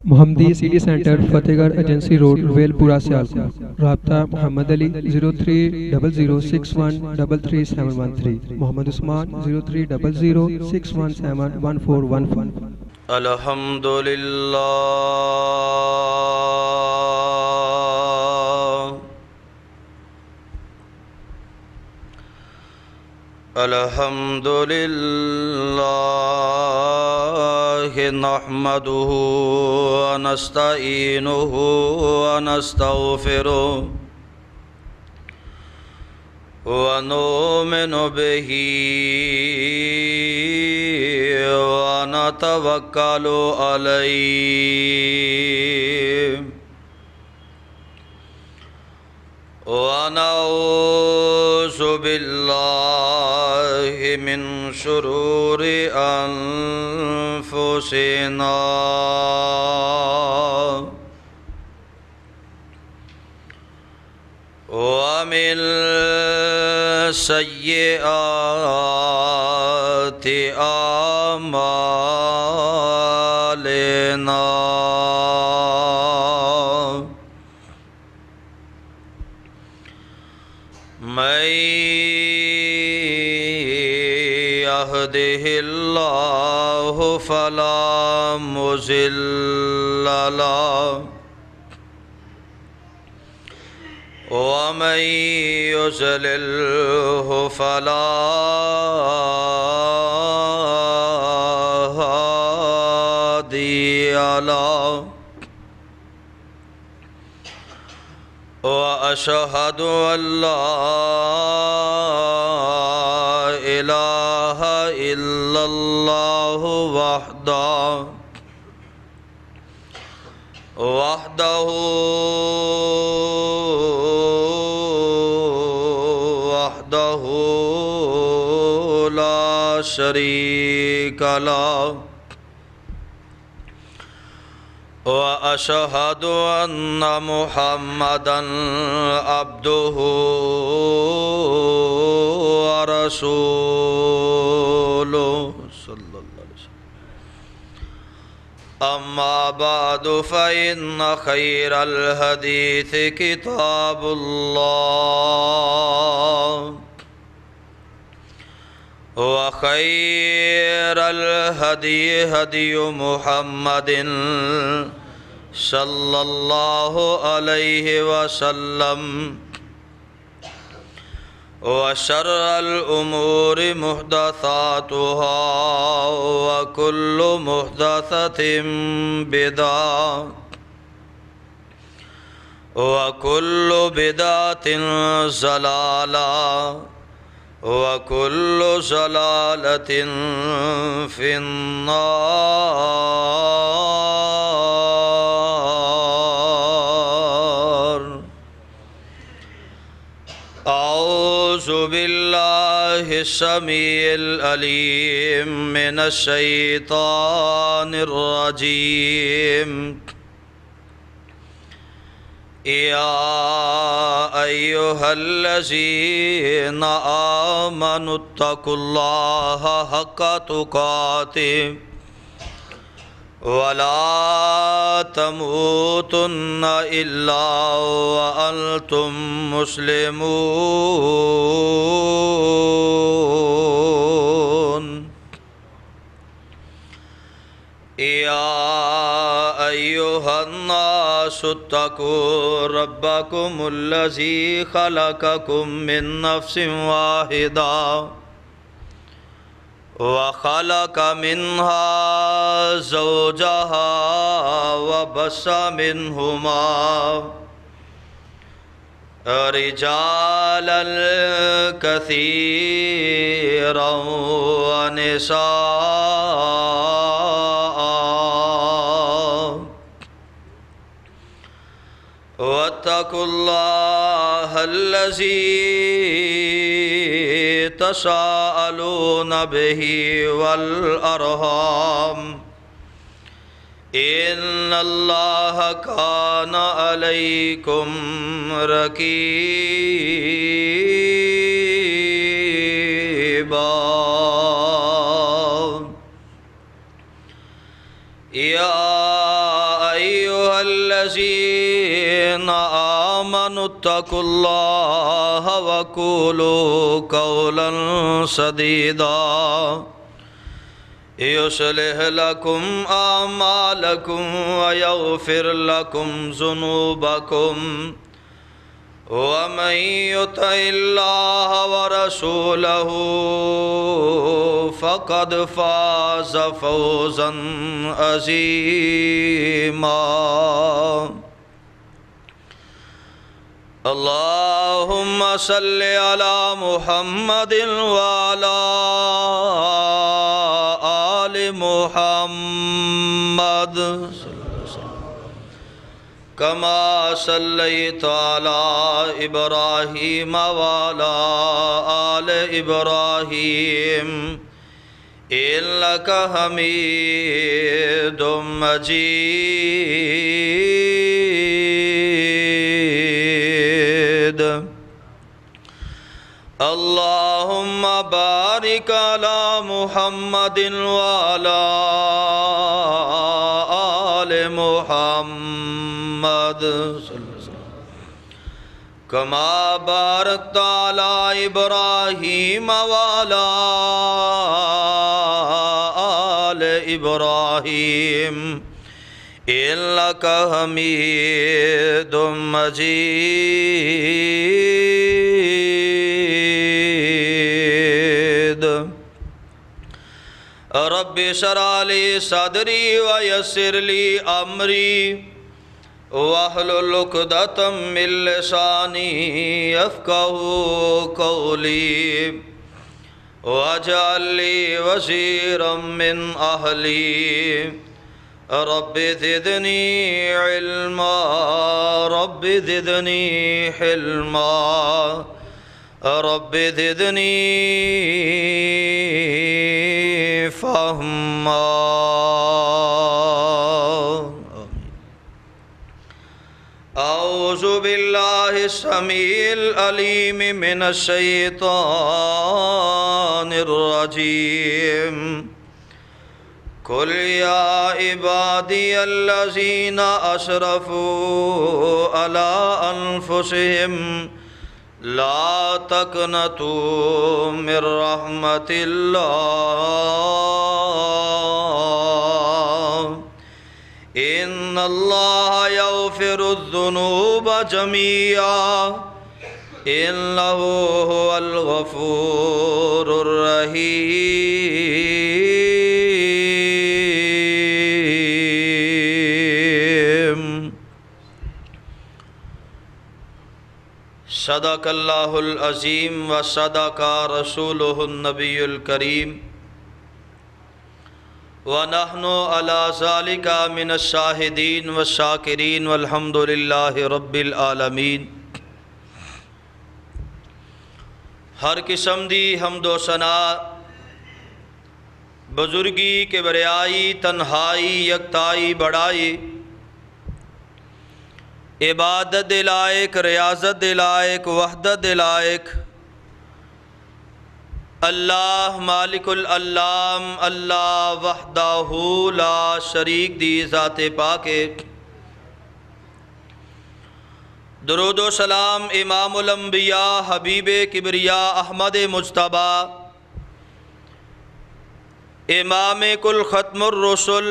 محمدی city centre فتح گڑھ agency road well پورہ سیالکوٹ۔ رابطہ محمد علی 030061337113، محمد عثمان 030061711415۔ الحمدللہ نحمده ونستعینه ونستغفره ونؤمن به ونتوکل علیه ونعوذ باللہ من شرور انفسنا ومن سیئات اعمالنا من يهده الله فلا مضل له ومن يضلله فلا هادي له وأشهد أن لا إله إلا الله وحده لا شريك له وأشهد أن محمدًا عبده ورسوله صلى الله عليه وسلم. أما بعد فإن خير الحديث كتاب الله وخير الهدي هدي محمد صلى الله عليه وسلم وشر الأمور محدثاتها وكل محدثة بدعة وكل بدعة ضلالة وكل ضلالة في النار. أعوذ بالله السميع العليم من الشيطان الرجيم. يا أيها الذين آمنوا اتقوا الله حق تقاته ولا تموتن إلا وأنتم مسلمون. يا أيها الناس اتقوا ربكم الذي خلقكم من نفس واحدة وخلق منها زوجها وبث منهما رجالا كثيرا ونساء. واتقوا الله الذي تساءلون به والأرحام إن الله كان عليكم رقيبا. يا الذين آمنوا اتقوا الله وقولوا قولا سديدا يصلح لكم أعمالكم ويغفر لكم ذنوبكم ومن يطع الله ورسوله فقد فاز فوزا عظيما. اللهم صل على محمد وعلى آل محمد كما صليت على إبراهيم وعلى آل إبراهيم إنك حميد مجيد. اللهم بارك على محمد وعلى آل محمد كما باركت على إبراهيم وعلى آل إبراهيم إنك حميد مجيد. رب اشرح لي صدري ويسر لي أمري واحلل عقدة من لساني يفقهوا قولي واجعل لي وزيرا من أهلي رب زدني علما رب زدني حلما رب زدني فهما. أعوذ بالله السميع العليم من الشيطان الرجيم. قل يا عبادي الذين أسرفوا على أنفسهم لا تقنطوا من رحمة الله إن الله يغفر الذنوب جميعا إنه هو الغفور الرحيم. صدق اللہ العظیم و صدق رسولہ النبی الکریم ونحن علی ذالک من الشاہدین والشاکرین والحمد للہ رب العالمین. ہر قسم دی حمد و ثنا بزرگی کبریائی تنہائی یکتائی بڑائی عبادت لائق ریاضت لائق وحدت لائق اللہ مالک العلام اللہ وحدہ لا شریک دی ذات پاک. درود و سلام امام الانبیاء حبیب کبریا احمد مجتبیٰ امام کل ختم الرسل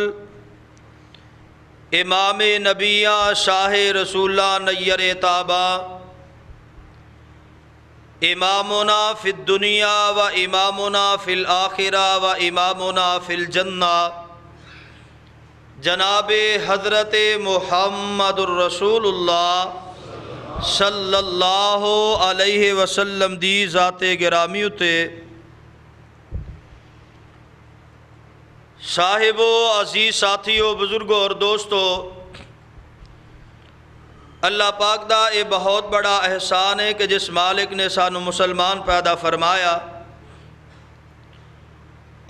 امام نبیہ شاہ رسولہ نیر تابہ امامنا فی الدنیا و امامنا فی الآخرہ و امامنا فی الجنہ جناب حضرت محمد الرسول اللہ صلی اللہ علیہ وسلم دی ذات گرامی اتے صاحبو عزیز ساتھیو بزرگو اور دوستو اللہ پاک دا یہ بہت بڑا احسان ہے کہ جس مالک نے سانو مسلمان پیدا فرمایا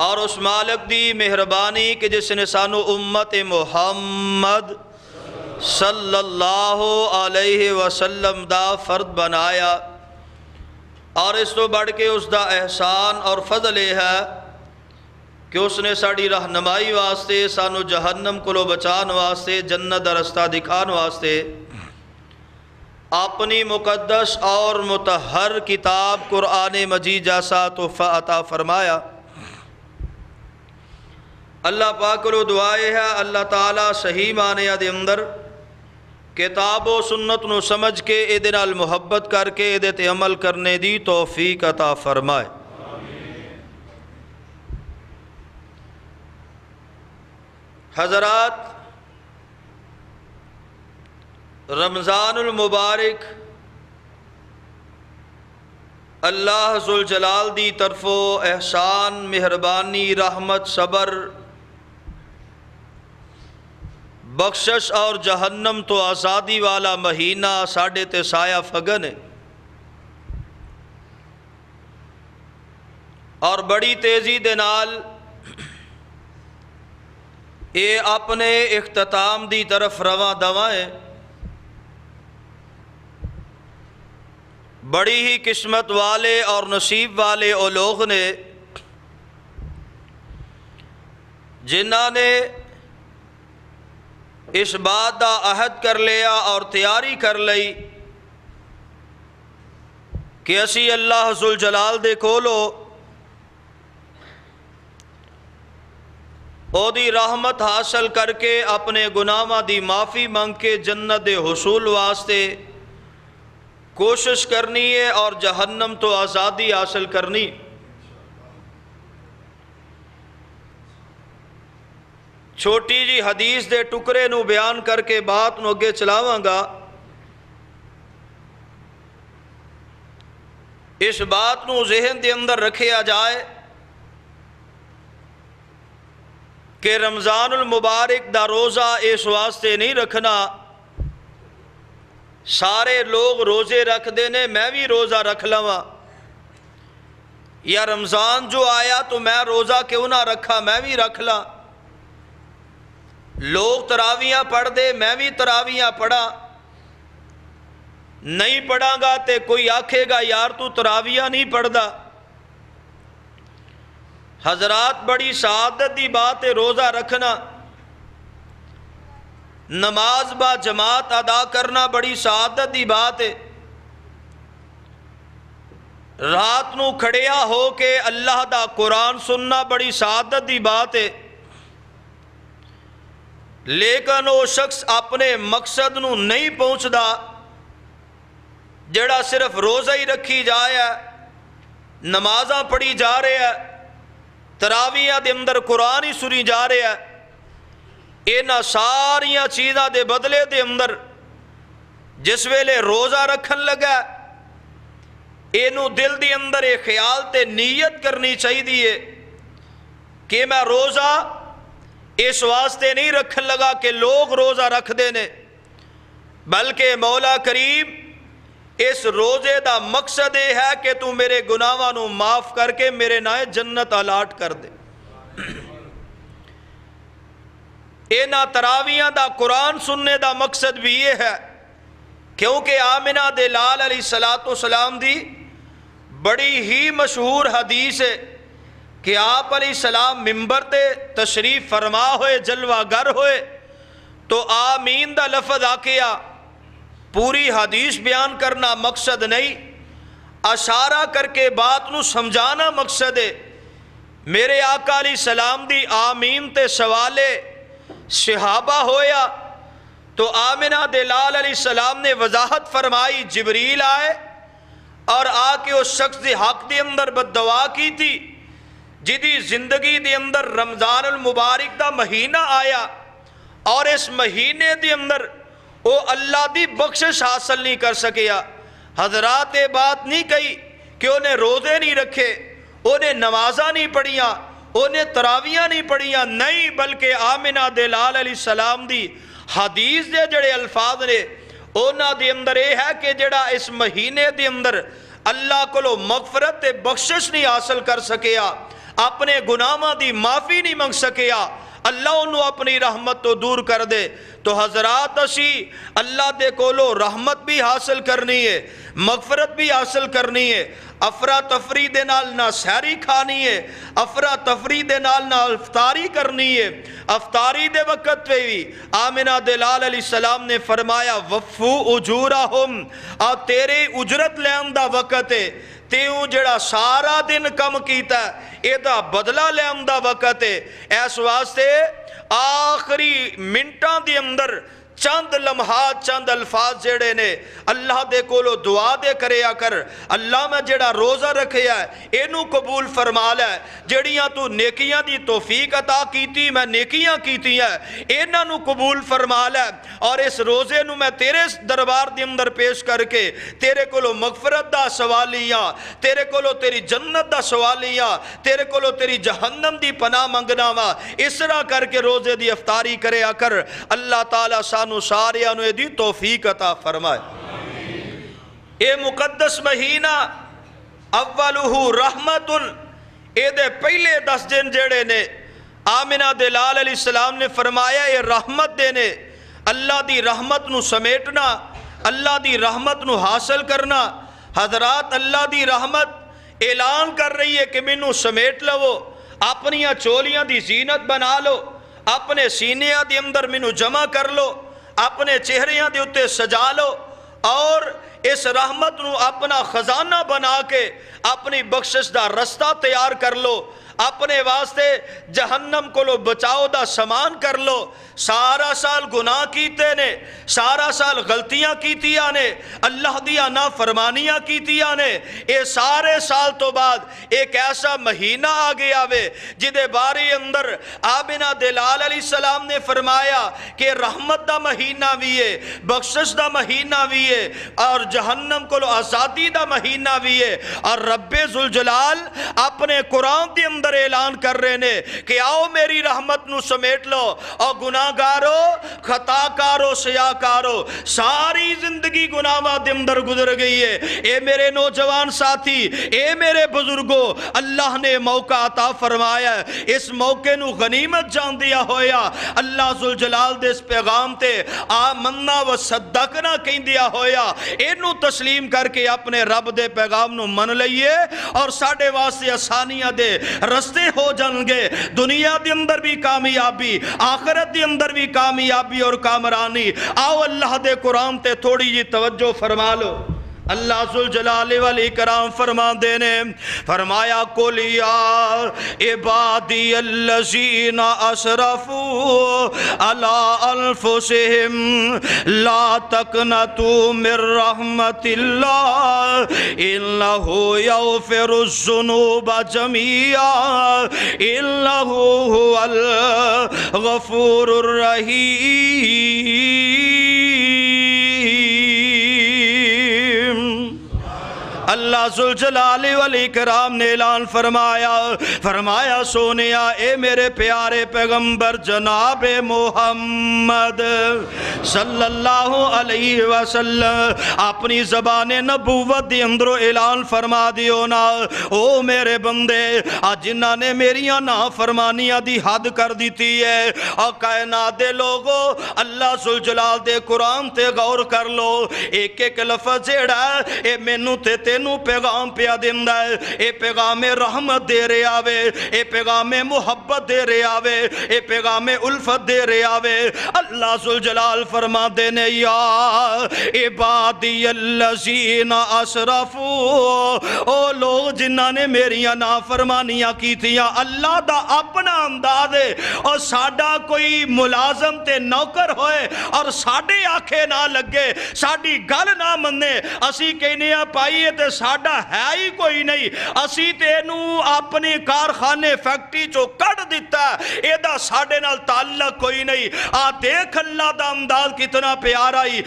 اور اس مالک دی مہربانی کہ جس نے سانو امت محمد صلی اللہ علیہ وسلم دا فرد بنایا اور اس تو بڑھ کے اس دا احسان اور فضل ہے کہ اس نے ساڑی رہنمائی واسطے سانو جہنم کو بچان واسطے جنت دا رستہ دکھان واسطے اپنی مقدس اور مطہر کتاب قرآن مجید جیسا تحفہ عطا فرمایا۔ اللہ پاک کو دعائے ہے اللہ تعالیٰ صحیح معنی دے اندر کتاب و سنت نو سمجھ کے اے نال محبت کر کے اے تے عمل کرنے دی توفیق عطا فرمائے۔ حضرات، رمضان المبارک اللہ ذوالجلال دی طرفو احسان، مہربانی، رحمت، صبر، بخشش اور جہنم تو آزادی والا مہینہ ساڑھے تے سایہ فگن ہے، اور بڑی تیزی دے نال اے اپنے اختتام دی طرف رواں دوائیں۔ بڑی ہی قسمت والے اور نصیب والے او لوگ نے جنہاں نے اس بات دا عہد کر لیا اور تیاری کر لئی کہ اسی اللہ ذوالجلال دے کولو او دی رحمت حاصل کر کے اپنے گناہاں دی معافی مانگ کے جنت دے حصول واسطے کوشش کرنی ہے اور جہنم تو آزادی حاصل کرنی۔ چھوٹی جی حدیث دے ٹکرے نو بیان کر کے بات نو اگے چلاواں گا۔ اس بات نو ذہن دے اندر رکھیا جائے کہ رمضان المبارک دا روزہ اس واسطے نہیں رکھنا سارے لوگ روزے رکھ دینے میں بھی روزہ رکھ لواں، یا رمضان جو آیا تو میں روزہ کیوں نہ رکھا میں بھی رکھ لاں، لوگ تراویاں پڑھ دے میں بھی تراویاں پڑھا، نہیں پڑھاں گا تے کوئی آکھے گا یار تو تراویاں نہیں پڑھ دا۔ حضرات، بڑی سعادت دی بات ہے روزہ رکھنا، نماز با جماعت ادا کرنا بڑی سعادت دی بات ہے۔ رات نو کھڑیا ہو کے اللہ دا قرآن سننا بڑی سعادت دی بات ہے، لیکن وہ شخص اپنے مقصد نو نہیں پہنچدا جڑا صرف روزہ ہی رکھی جائے، نمازاں پڑھی جا رہے ہیں، تراویاں دے اندر قرآن ہی سنی جا رہے ہیں، اینا ساریاں چیزاں دے بدلے دے اندر جس ویلے روزہ رکھن لگا اینو دل دے اندر ایک خیال تے نیت کرنی چاہیے کہ میں روزہ اس واسطے نہیں رکھن لگا کہ لوگ روزہ رکھ دینے، بلکہ مولا کریم اس روزے دا مقصد یہ ہے کہ تو میرے گناہاں نو معاف کر کے میرے نائے جنت الاٹ کر دے۔ اینا تراویاں دا قرآن سننے دا مقصد بھی یہ ہے کیونکہ آمنہ دے لال علیہ السلام دی بڑی ہی مشہور حدیث ہے کہ آپ علیہ السلام ممبر تے تشریف فرما ہوئے، جلوہ گر ہوئے تو آمین دا لفظ آکیا، پوری حدیث بیان کرنا مقصد نہیں، اشارہ کر کے بات نو سمجھانا مقصد ہے۔ میرے آقا علیہ السلام دی آمین تے سوالے صحابہ ہویا تو آمنہ دلال علیہ السلام نے وضاحت فرمائی، جبریل آئے اور آ کے اس شخص دے حق دے اندر بد دعا کی تھی جدی زندگی دے اندر رمضان المبارک دا مہینہ آیا اور اس مہینے دے اندر وہ اللہ دی بخشش حاصل نہیں کر سکیا۔ حضرات یہ بات نہیں کہی کہ انہیں روزے نہیں رکھے، انہیں نمازاں نہیں پڑھیاں، انہیں تراویاں نہیں پڑھیاں، نہیں، بلکہ آمنہ دلال علیہ السلام دی حدیث دے جڑے الفاظ نے اونا دے اندر یہ ہے کہ جڑا اس مہینے دے اندر اللہ کو مغفرت تے بخشش نہیں حاصل کر سکیا، اپنے گناہاں دی معافی نہیں منگ سکیا، اللہ انہوں اپنی رحمت تو دور کر دے۔ تو حضرات اسی اللہ دے کولو رحمت بھی حاصل کرنی ہے، مغفرت بھی حاصل کرنی ہے۔ افرا تفری دے نال نہ سحری کھانی ہے، افرا تفری دے نال نہ افطاری کرنی ہے۔ افطاری دے وقت پہ بھی آمنہ دلال علیہ السلام نے فرمایا وفو اجورہم، اور تیرے اجرت لیان دا وقت ہے، تیوں جڑا سارا دن کم کیتا ہے ایدہ بدلہ لیان دا وقت ہے۔ ایس واسطے آخری منٹاں دی اندر چند لمحات چند الفاظ جڑے نے اللہ دے کولو دعا دے کریا کر، اللہ میں جڑا روزہ رکھیا ہے اینو قبول فرما لے، جڑیاں تو نیکیاں دی توفیق عطا کیتی میں نیکیاں کیتی ہیں ایناں نو قبول فرما لے، اور اس روزے نو میں تیرے دربار دے اندر پیش کر کے تیرے کولو مغفرت دا سوالیاں، تیرے کولو تیری جنت دا سوالیاں، تیرے کولو تیری جہنم دی پناہ منگنا وا، اس طرح کر کے روزے دی افطاری کریا کر۔ اللہ تعالیٰ سانو سارے انوے دی توفیق عطا فرمائے۔ اے مقدس مہینہ اولہ رحمت، اے دے پہلے 10 دن جڑے نے آمنہ دلال علیہ السلام نے فرمایا یہ رحمت دینے، اللہ دی رحمت نو سمیٹنا، اللہ دی رحمت نو حاصل کرنا۔ حضرات اللہ دی رحمت اعلان کر رہی ہے کہ مینوں سمیٹ لو، اپنیاں چولیاں دی زینت بنا لو، اپنے سینیاں دی اندر مینوں جمع کر لو، اپنے چہریاں دے اتے سجا لو، اور اس رحمت نو اپنا خزانہ بنا کے اپنی بخشش دا رستہ تیار کر لو، اپنے واسطے جہنم کو لو بچاؤ دا سامان کر لو۔ سارا سال گناہ کیتے نے، سارا سال غلطیاں کیتیاں نے، اللہ دیا نافرمانیاں کیتیاں نے، اے سارے سال تو بعد ایک ایسا مہینہ آگے آوے جدے باری اندر آمنہ دلال علیہ السلام نے فرمایا کہ رحمت دا مہینہ بھی ہے، بخشش دا مہینہ بھی ہے، اور جہنم کو لو آزادی دا مہینہ بھی ہے۔ اور رب ذوالجلال اپنے قرآن دے اندر اعلان کر رہے نے کہ آؤ میری رحمت نو سمیٹ لو، اور گناہ گارو خطا کارو سیاہ کارو ساری زندگی گناہ دے اندر گزر گئی ہے۔ اے میرے نوجوان ساتھی، اے میرے بزرگوں، اللہ نے موقع عطا فرمایا ہے، اس موقع نو غنیمت جان دیا ہویا۔ اللہ ذوالجلال دے اس پیغام تے آمنا و صدقنا کہیں دیا ہویا، اینو تسلیم کر کے اپنے رب دے پیغام نو من لئیے، اور ساڑھے واسطے آسانیاں دے رستے ہو جانگے، دنیا دے اندر بھی کامیابی، آخرت دے اندر بھی کامیابی اور کامرانی۔ آؤ اللہ دے قرآن تے تھوڑی جی توجہ فرما لو۔ اللہ ذوالجلال والاکرام فرما دینے فرمایا قُلْ يَا عِبَادِيَ الَّذِينَ أَسْرَفُوا عَلَىٰ أَنفُسِهِمْ لَا تَقْنَطُوا مِن رَحْمَةِ اللَّهِ إِنَّهُ يَغْفِرُ الذُّنُوبَ جَمِيعًا إِنَّهُ هُوَ الغفور الرحیم۔ اللہ ذوالجلال والاکرام نے اعلان فرمایا سونیا اے میرے پیارے پیغمبر جناب محمد صلی اللہ علیہ وسلم اپنی زبان نبوت دی اندرو اعلان فرما دیو نا، او میرے بندے جنہاں نے میریاں نافرمانیاں دی حد کر دیتی ہے، اور کائنات دے لوگو اللہ ذوالجلال دے قرآن تے غور کر لو، ایک ایک لفظ جیڑا اے مینوں تے تینوں پیغام پیا دیندا ہے، اے پیغام رحمت دے رہے آوے، اے پیغام محبت دے رہے آوے، اے پیغام الفت دے رہے آوے۔ اللہ ذوالجلال فرما دینے یا عبادی الذین اسرفوا، او لوگ جنہاں نے میریاں نافرمانیاں کی تھیاں۔ اللہ دا اپنا انداز ہے، اور ساڈا کوئی ملازم تے نوکر ہوئے اور ساڈے آنکھیں نہ لگے، ساڈی گل نہ منے، اسی کہنے پائیے تے ساڈا ہے ہی کوئی نہیں، اسی تینو اپنی کارخانے فیکٹری چو کٹ دیتا ہے، ایدہ ساڈے نال تعلق کوئی نہیں۔ دیکھ اللہ دا امداد کتنا پیارا ہی،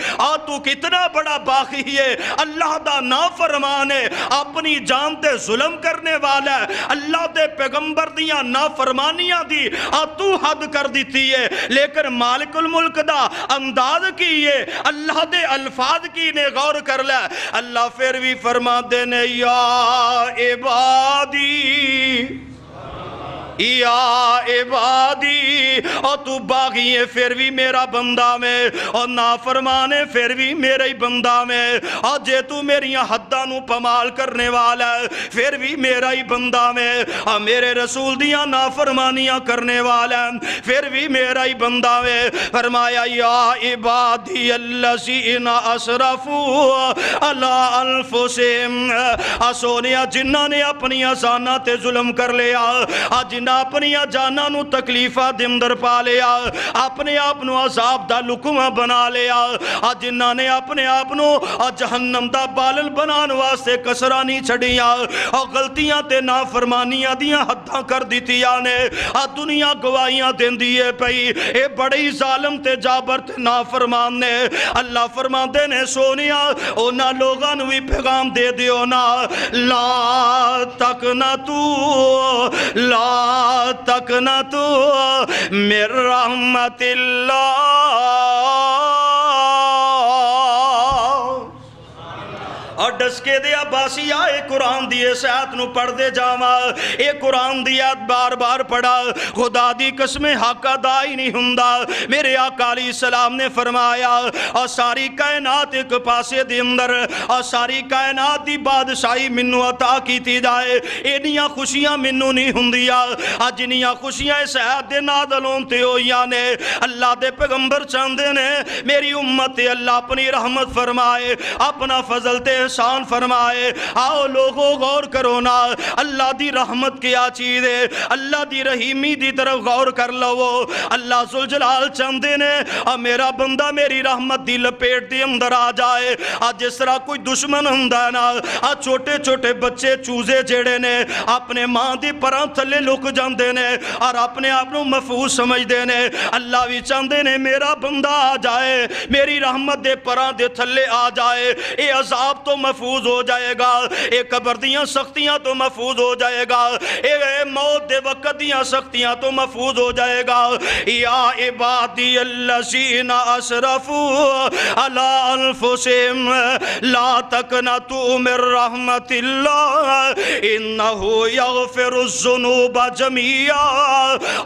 تو کتنا بڑا باقی ہے، اللہ دا نافرمان ہے، اپنی جان تے ظلم کرنے والا ہے، اللہ دے پیغمبر دیاں نافرمانیاں دی تو حد کر دیتی ہے، لیکن مالک الملک دا انداز کی ہے، اللہ دے الفاظ کی نے غور کر لے۔ اللہ پھر بھی فرما دینے یا عبادی یا عبادی، اور تو باغی ہے پھر بھی میرا بندہ میں، اور نافرمان ہے پھر بھی میرا ہی بندہ میں، اور جے تو میری حداں نو پمال کرنے والا ہے پھر بھی میرا ہی بندہ میں، اور میرے رسول دیاں نافرمانیاں کرنے والا ہے پھر بھی میرا ہی بندہ میں۔ فرمایا یا عبادی الذین اسرفوا علی انفسہم، سونیا جنہاں نے اپنی جاناں تے ظلم کر لیا، جنہاں اپنی جاناں نو تکلیفہ دے اندر پا لیا، اپنے آپ نو عذاب دا لکمہ بنا لیا، جنہاں نے اپنے آپ نو جہنم دا بالل بنان واسطے کسرانی چھڑیاں، اور غلطیاں تے نافرمانیاں دیاں حداں کر دیتیاں نے، دنیا گواہیاں دین دیئے پئی اے بڑی ظالم تے جابر تے نافرمان نے۔ اللہ فرماندے نے سونیا اونا لوگاں نو بھی پیغام دے دیو نا، لا تقنطوا لا تقنطوا من رحمت اللہ، اور ڈس کے دے عباسی آئے قرآن دیئے ساتھ نو پڑھ دے جاما، اے قرآن دیات بار بار پڑھا، خدا دی قسم حق ادا ہی نہیں ہوندا۔ میرے آقا علیہ السلام نے فرمایا اور ساری کائنات ایک پاسے دے اندر، اور ساری کائنات دی بادشاہی منو عطا کیتی جائے، اینیاں خوشیاں منو نہیں ہوندیا، جنیاں خوشیاں اس عہد دے نازلوں تے ہویاں نے، اللہ دے پیغمبر چاندے نے میری امت اللہ اپنی رحمت فرمائے، اپنا فضل تے احسان فرمائے۔ آؤ لوگوں غور کرو نا، اللہ دی رحمت کیا چیز ہے، اللہ دی رحیمی دی طرف غور کر لو۔ اللہ ذوالجلال چاندے نے میرا بندہ میری رحمت دی لپیٹ دی اندر آ جائے، جس طرح کوئی دشمن ہوندا ہے نا، چھوٹے چھوٹے بچے چوزے جیڑے نے اپنے ماں دی پراں تھلے لک جاندے نے اور اپنے آپ نو محفوظ سمجھدے نے، اللہ بھی چاندے نے میرا بندہ آ جائے، میری رحمت دے پراں دے تھلے آ جائے، اے عذاب تو محفوظ ہو جائے گا، اے قبر دیاں سختیاں تو محفوظ ہو جائے گا، اے موت دے وقت دیاں سختیاں تو محفوظ ہو جائے گا۔ یا عبادی الذین اسرفوا علی انفسہم لا تقنطوا من رحمت اللہ انہ یغفر الذنوب جميعا،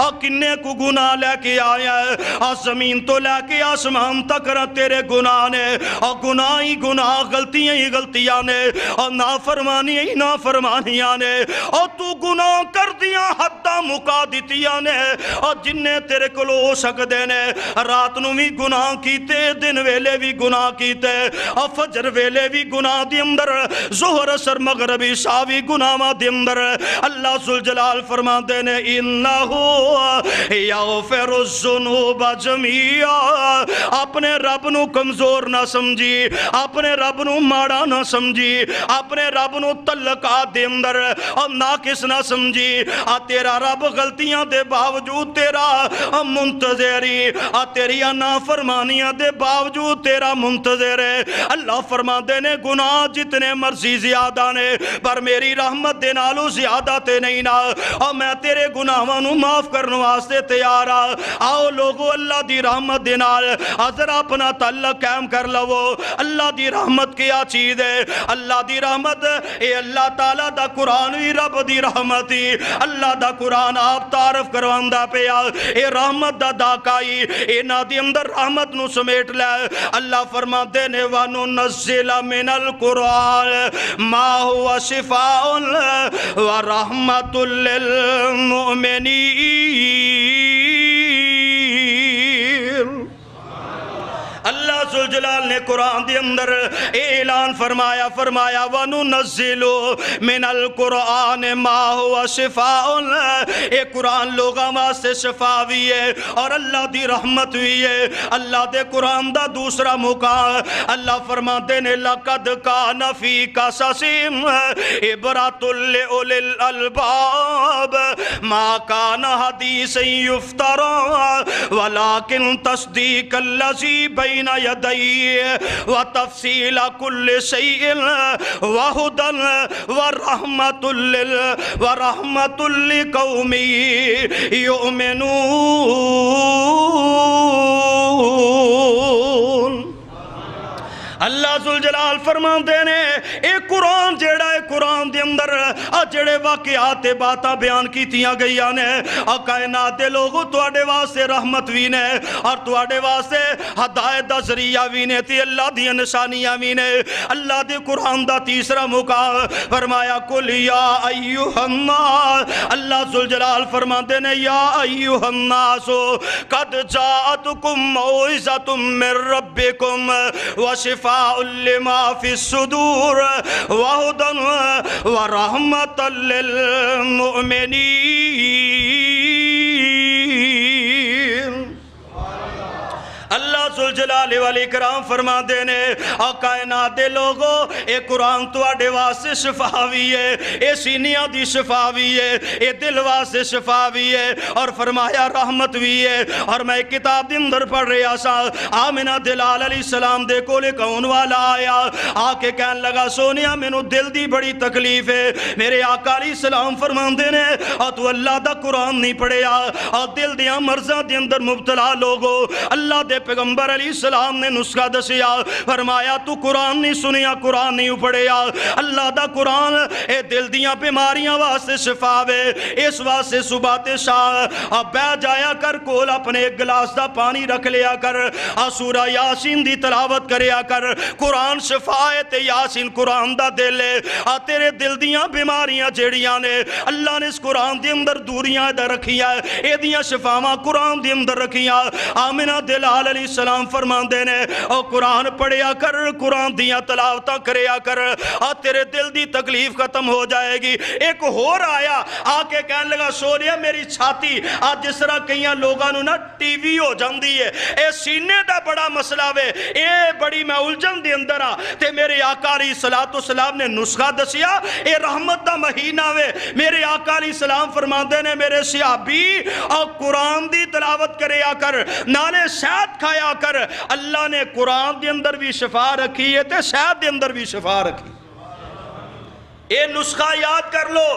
اور کنے کو گناہ لے کے آیا ہے، زمین تو لے کے آسمان تک تیرے گناہ نے، اور گناہ ہی گناہ، غلطیاں ہی غلطیاں نے، اور نافرمانیاں ہی نافرمانیاں نے، اور تو گناہ کر دیاں حداں مکا دیتیاں نے، اور جننے تیرے کلو ہو سکدے نے، رات نو بھی گناہ کیتے، دن ویلے بھی گناہ کیتے، اور فجر ویلے بھی گناہ دی اندر، ظہر اثر مغرب عشاء بھی گناہ دی اندر، اللہ ذوالجلال فرما دے نے انہو یغفر الذنوب جميعا، اپنے رب نو کمزور نہ سمجھی، اپنے رب نو ماڑا نہ سمجھی، اپنے رب نو تعلقات دے اندر اور ناقص نہ سمجھی، تیرا رب غلطیاں دے باوجود تیرا منتظری، تیری نافرمانیاں دے باوجود تیرا منتظر ہے۔ اللہ فرما دے نے گناہ جتنے مرضی زیادہ نے پر میری رحمت دے نالو زیادہ تے نہیں نا، اور میں تیرے گناہاں نو معاف کرنے واسطے تیار ہاں۔ آؤ لوگو اللہ دی رحمت دے نال ذرا اپنا تعلق قائم کر لو۔ اللہ دی رحمت کیا چیز ہے؟ اللہ دی رحمت اے اللہ تعالیٰ دا قرآن وی رب دی رحمت ہی، اللہ دا قرآن آپ تعارف کرواندہ پیا، اے رحمت دا داکائی، اے نا دی اندر رحمت نو سمیٹ لے۔ اللہ فرما دے نے وَنُنَزِّلَ مِنَ الْقُرْآنِ مَا هُوَ شِفَاءٌ وَرَحْمَةٌ لِّلْمُؤْمِنِينَ۔ اللہ ذوالجلال نے قرآن دے اندر اعلان فرمایا وَنُنَزِّلُ مِنَ الْقُرْآنِ مَا هُوَ شِفَاءٌ، اے قرآن لوگاں واسطے شفا بھی ہے اور اللہ دی رحمت بھی ہے۔ اللہ دے قرآن دا دوسرا موقع اللہ فرماتے نے لَقَدْ كَانَ فِي قَصَصِهِمْ عِبْرَةٌ لِّأُولِي الْأَلْبَابِ مَا كَانَ حَدِيثًا يُفْتَرَىٰ وَلَٰكِن تَصْدِيقَ الَّذِي بَيْنَ يَدَيْهِ وَتَفْصِيلَ كُلِّ شَيْءٍ وَهُدًى وَرَحْمَةٌ لِّقَوْمٍ يُؤْمِنُونَ۔ اللہ ذوالجلال فرماندے نے اے قرآن جیڑا ہے قرآن دے اندر جڑے واقعات باتاں بیان کیتیاں گئیاں نے کائنات دے لوگوں تواڈے واسطے رحمت بھی نے اور تواڈے واسطے ہدایت دا ذریعہ بھی نے تے اللہ دی نشانیاں بھی نے اللہ دے قرآن دا تیسرا موقع فرمایا قل یا ایھا الناس اللہ ذوالجلال فرماندے نے یا ایھا الناس قد جاءتکم موعظۃ من ربکم وشفاء لما فی الصدور وہدی ورحمۃ للمؤمنین اللہ ذوالجلال والاکرام فرما دینے کائنات دے لوگوں اے قرآن تواڈے واسطے شفا بھی ہے اے سینیاں دی شفا بھی ہے اے دل واسطے شفا بھی ہے اور فرمایا رحمت بھی ہے اور میں ایک کتاب دے اندر پڑھ رہا سا آمنہ دلال علیہ السلام دے کولے کون والا آیا آ کے کہن لگا سونیا مینوں دل دی بڑی تکلیف ہے میرے آقا علیہ السلام فرماندے نے تو اللہ دا قرآن نہیں پڑھیا اور دل دیاں مرضاں دے اندر مبتلا لوگو اللہ دے پیغمبر علیہ السلام نے نسخہ دسیا فرمایا تو قرآن نہیں سنیا قرآن نہیں پڑھیا اللہ دا قرآن اے دل دیاں بیماریاں واسطے شفا وے اس واسطے صبح تے شام بہ جایا کر کول اپنے ایک گلاس دا پانی رکھ لیا کر سورہ یاسین دی تلاوت کریا کر قرآن شفا ہے تے یاسین قرآن دا دل ہے تیرے دل دیاں بیماریاں جیڑیاں نے اللہ نے اس قرآن دے اندر دوریاں ادھر رکھیاں اے دیاں شفاواں قرآن دے اندر رکھیاں آمنہ دلال علیہ السلام فرماندے نے او قرآن پڑھیا کر قرآن دیاں تلاوتاں کریا کر تیرے دل دی تکلیف ختم ہو جائے گی ایک ہور آیا آ کے کہنے لگا سونیا میری چھاتی آج جس طرح کئیاں لوگاں نو نا ٹی وی ہو جاندی ہے اے سینے دا بڑا مسئلہ وے اے بڑی میں الجھن دے اندر تے میرے آقا علیہ السلام نے نسخہ دسیا اے رحمت دا مہینہ وے میرے آقا علیہ السلام فرماندے نے میرے صحابی اور قرآن دی تلاوت کریا کر نالے شہد کھایا کر اللہ نے قرآن دے اندر بھی شفا رکھی ہے تے شہد دے اندر بھی شفا رکھی اے نسخہ یاد کر لو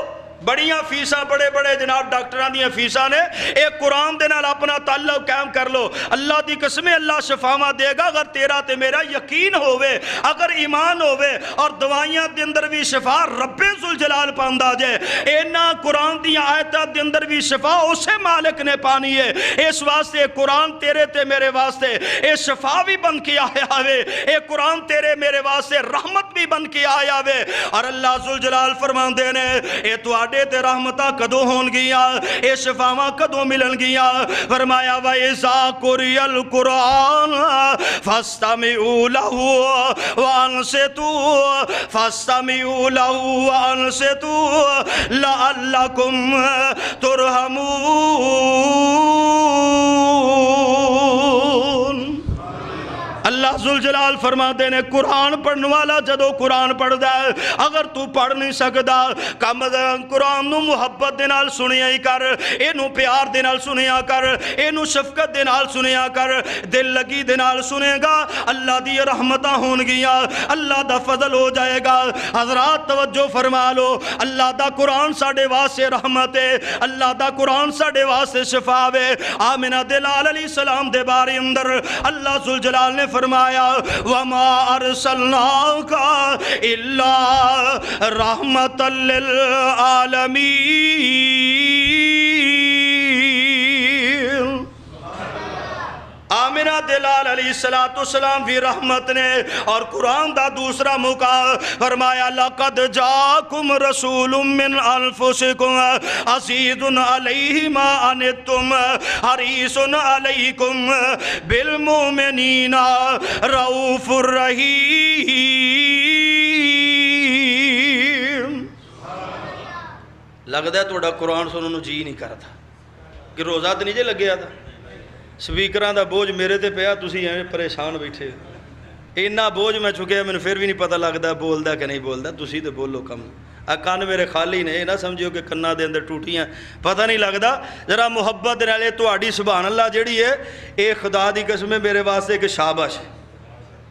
بڑیاں فیساں بڑے بڑے جناب ڈاکٹران دیاں فیساں نے ایک قرآن دے نال اپنا تعلق قائم کر لو اللہ دی قسمیں اللہ شفاواں دے گا اگر تیرا تے میرا یقین ہووے اگر ایمان ہووے اور دوائیاں دے اندر بھی شفا رب ذوالجلال پاندا جائے اینا قرآن دیاں آیتاں دے اندر بھی شفا اسے مالک نے پانی ہے اس واسطے قرآن تیرے تے میرے واسطے اے شفا بھی بن کے آیا وے اے قرآن تیرے میرے واسطے رحمت بھی بن کے آیا وے اور اللہ ذوالجلال فرماندے نے اے تو تے رحمتہ کدو ہون گیا اے شفاواں کدو ملن گیا فرمایا وَإِذَا قُرِئَ الْقُرْآنُ فَاسْتَمِعُوا لَهُ وَأَنصِتُوا فَاسْتَمِعُوا لَهُ وَأَنصِتُوا لَعَلَّكُمْ تُرْحَمُونَ اللہ ذوالجلال فرما دینے قرآن پڑھنے والا جدو قرآن پڑھ دے اگر تو پڑھ نہیں سکتا کم قرآن نو محبت دے نال سنیا ہی کر اینو پیار دے نال سنیا کر اینو شفقت دے نال سنیا کر دل لگی دے نال سنے گا اللہ دی رحمتہ ہون گیا اللہ دا فضل ہو جائے گا حضرات توجہ فرما لو اللہ دا قرآن ساڑے واسے رحمت ہے اللہ دا قرآن ساڑے واسے شفاوے آمنہ دلال علیہ السلام دے بارے اندر اللہ ذوالجلال نے فرمایا وَمَا أَرْسَلْنَاكَ إِلَّا رَحْمَةً لِلْعَالَمِينَ آمنہ دلال علیہ السلام بھی رحمت نے اور قرآن دا دوسرا موقع فرمایا لَقَدْ جَاءَكُمْ رَسُولٌ مِّنْ أَنفُسِكُمْ عَزِيزٌ عَلَيْهِ مَا عَنِتُّمْ حَرِيصٌ عَلَيْكُمْ بِالْمُؤْمِنِينَ رَءُوفٌ رَحِيمٌ لگتا ہے توڑا قرآن سنوں جی نہیں کرتا کہ روزہ تو نہیں جے لگیا تھا سپیکران دا بوجھ میرے تے پیا تسی ایویں پریشان بیٹھے اینا بوجھ میں چکیا میں پھر بھی نہیں پتہ لگتا بولدا کہ نہیں بولدا تسی تے بولو کم کان میرے خالی نے نہ سمجھو کہ کنا دے اندر ٹوٹیاں پتہ نہیں لگتا ذرا محبت نالے تہاڈی سبحان اللہ جڑی ہے اے خدا دی قسم میرے واسطے کہ شاباش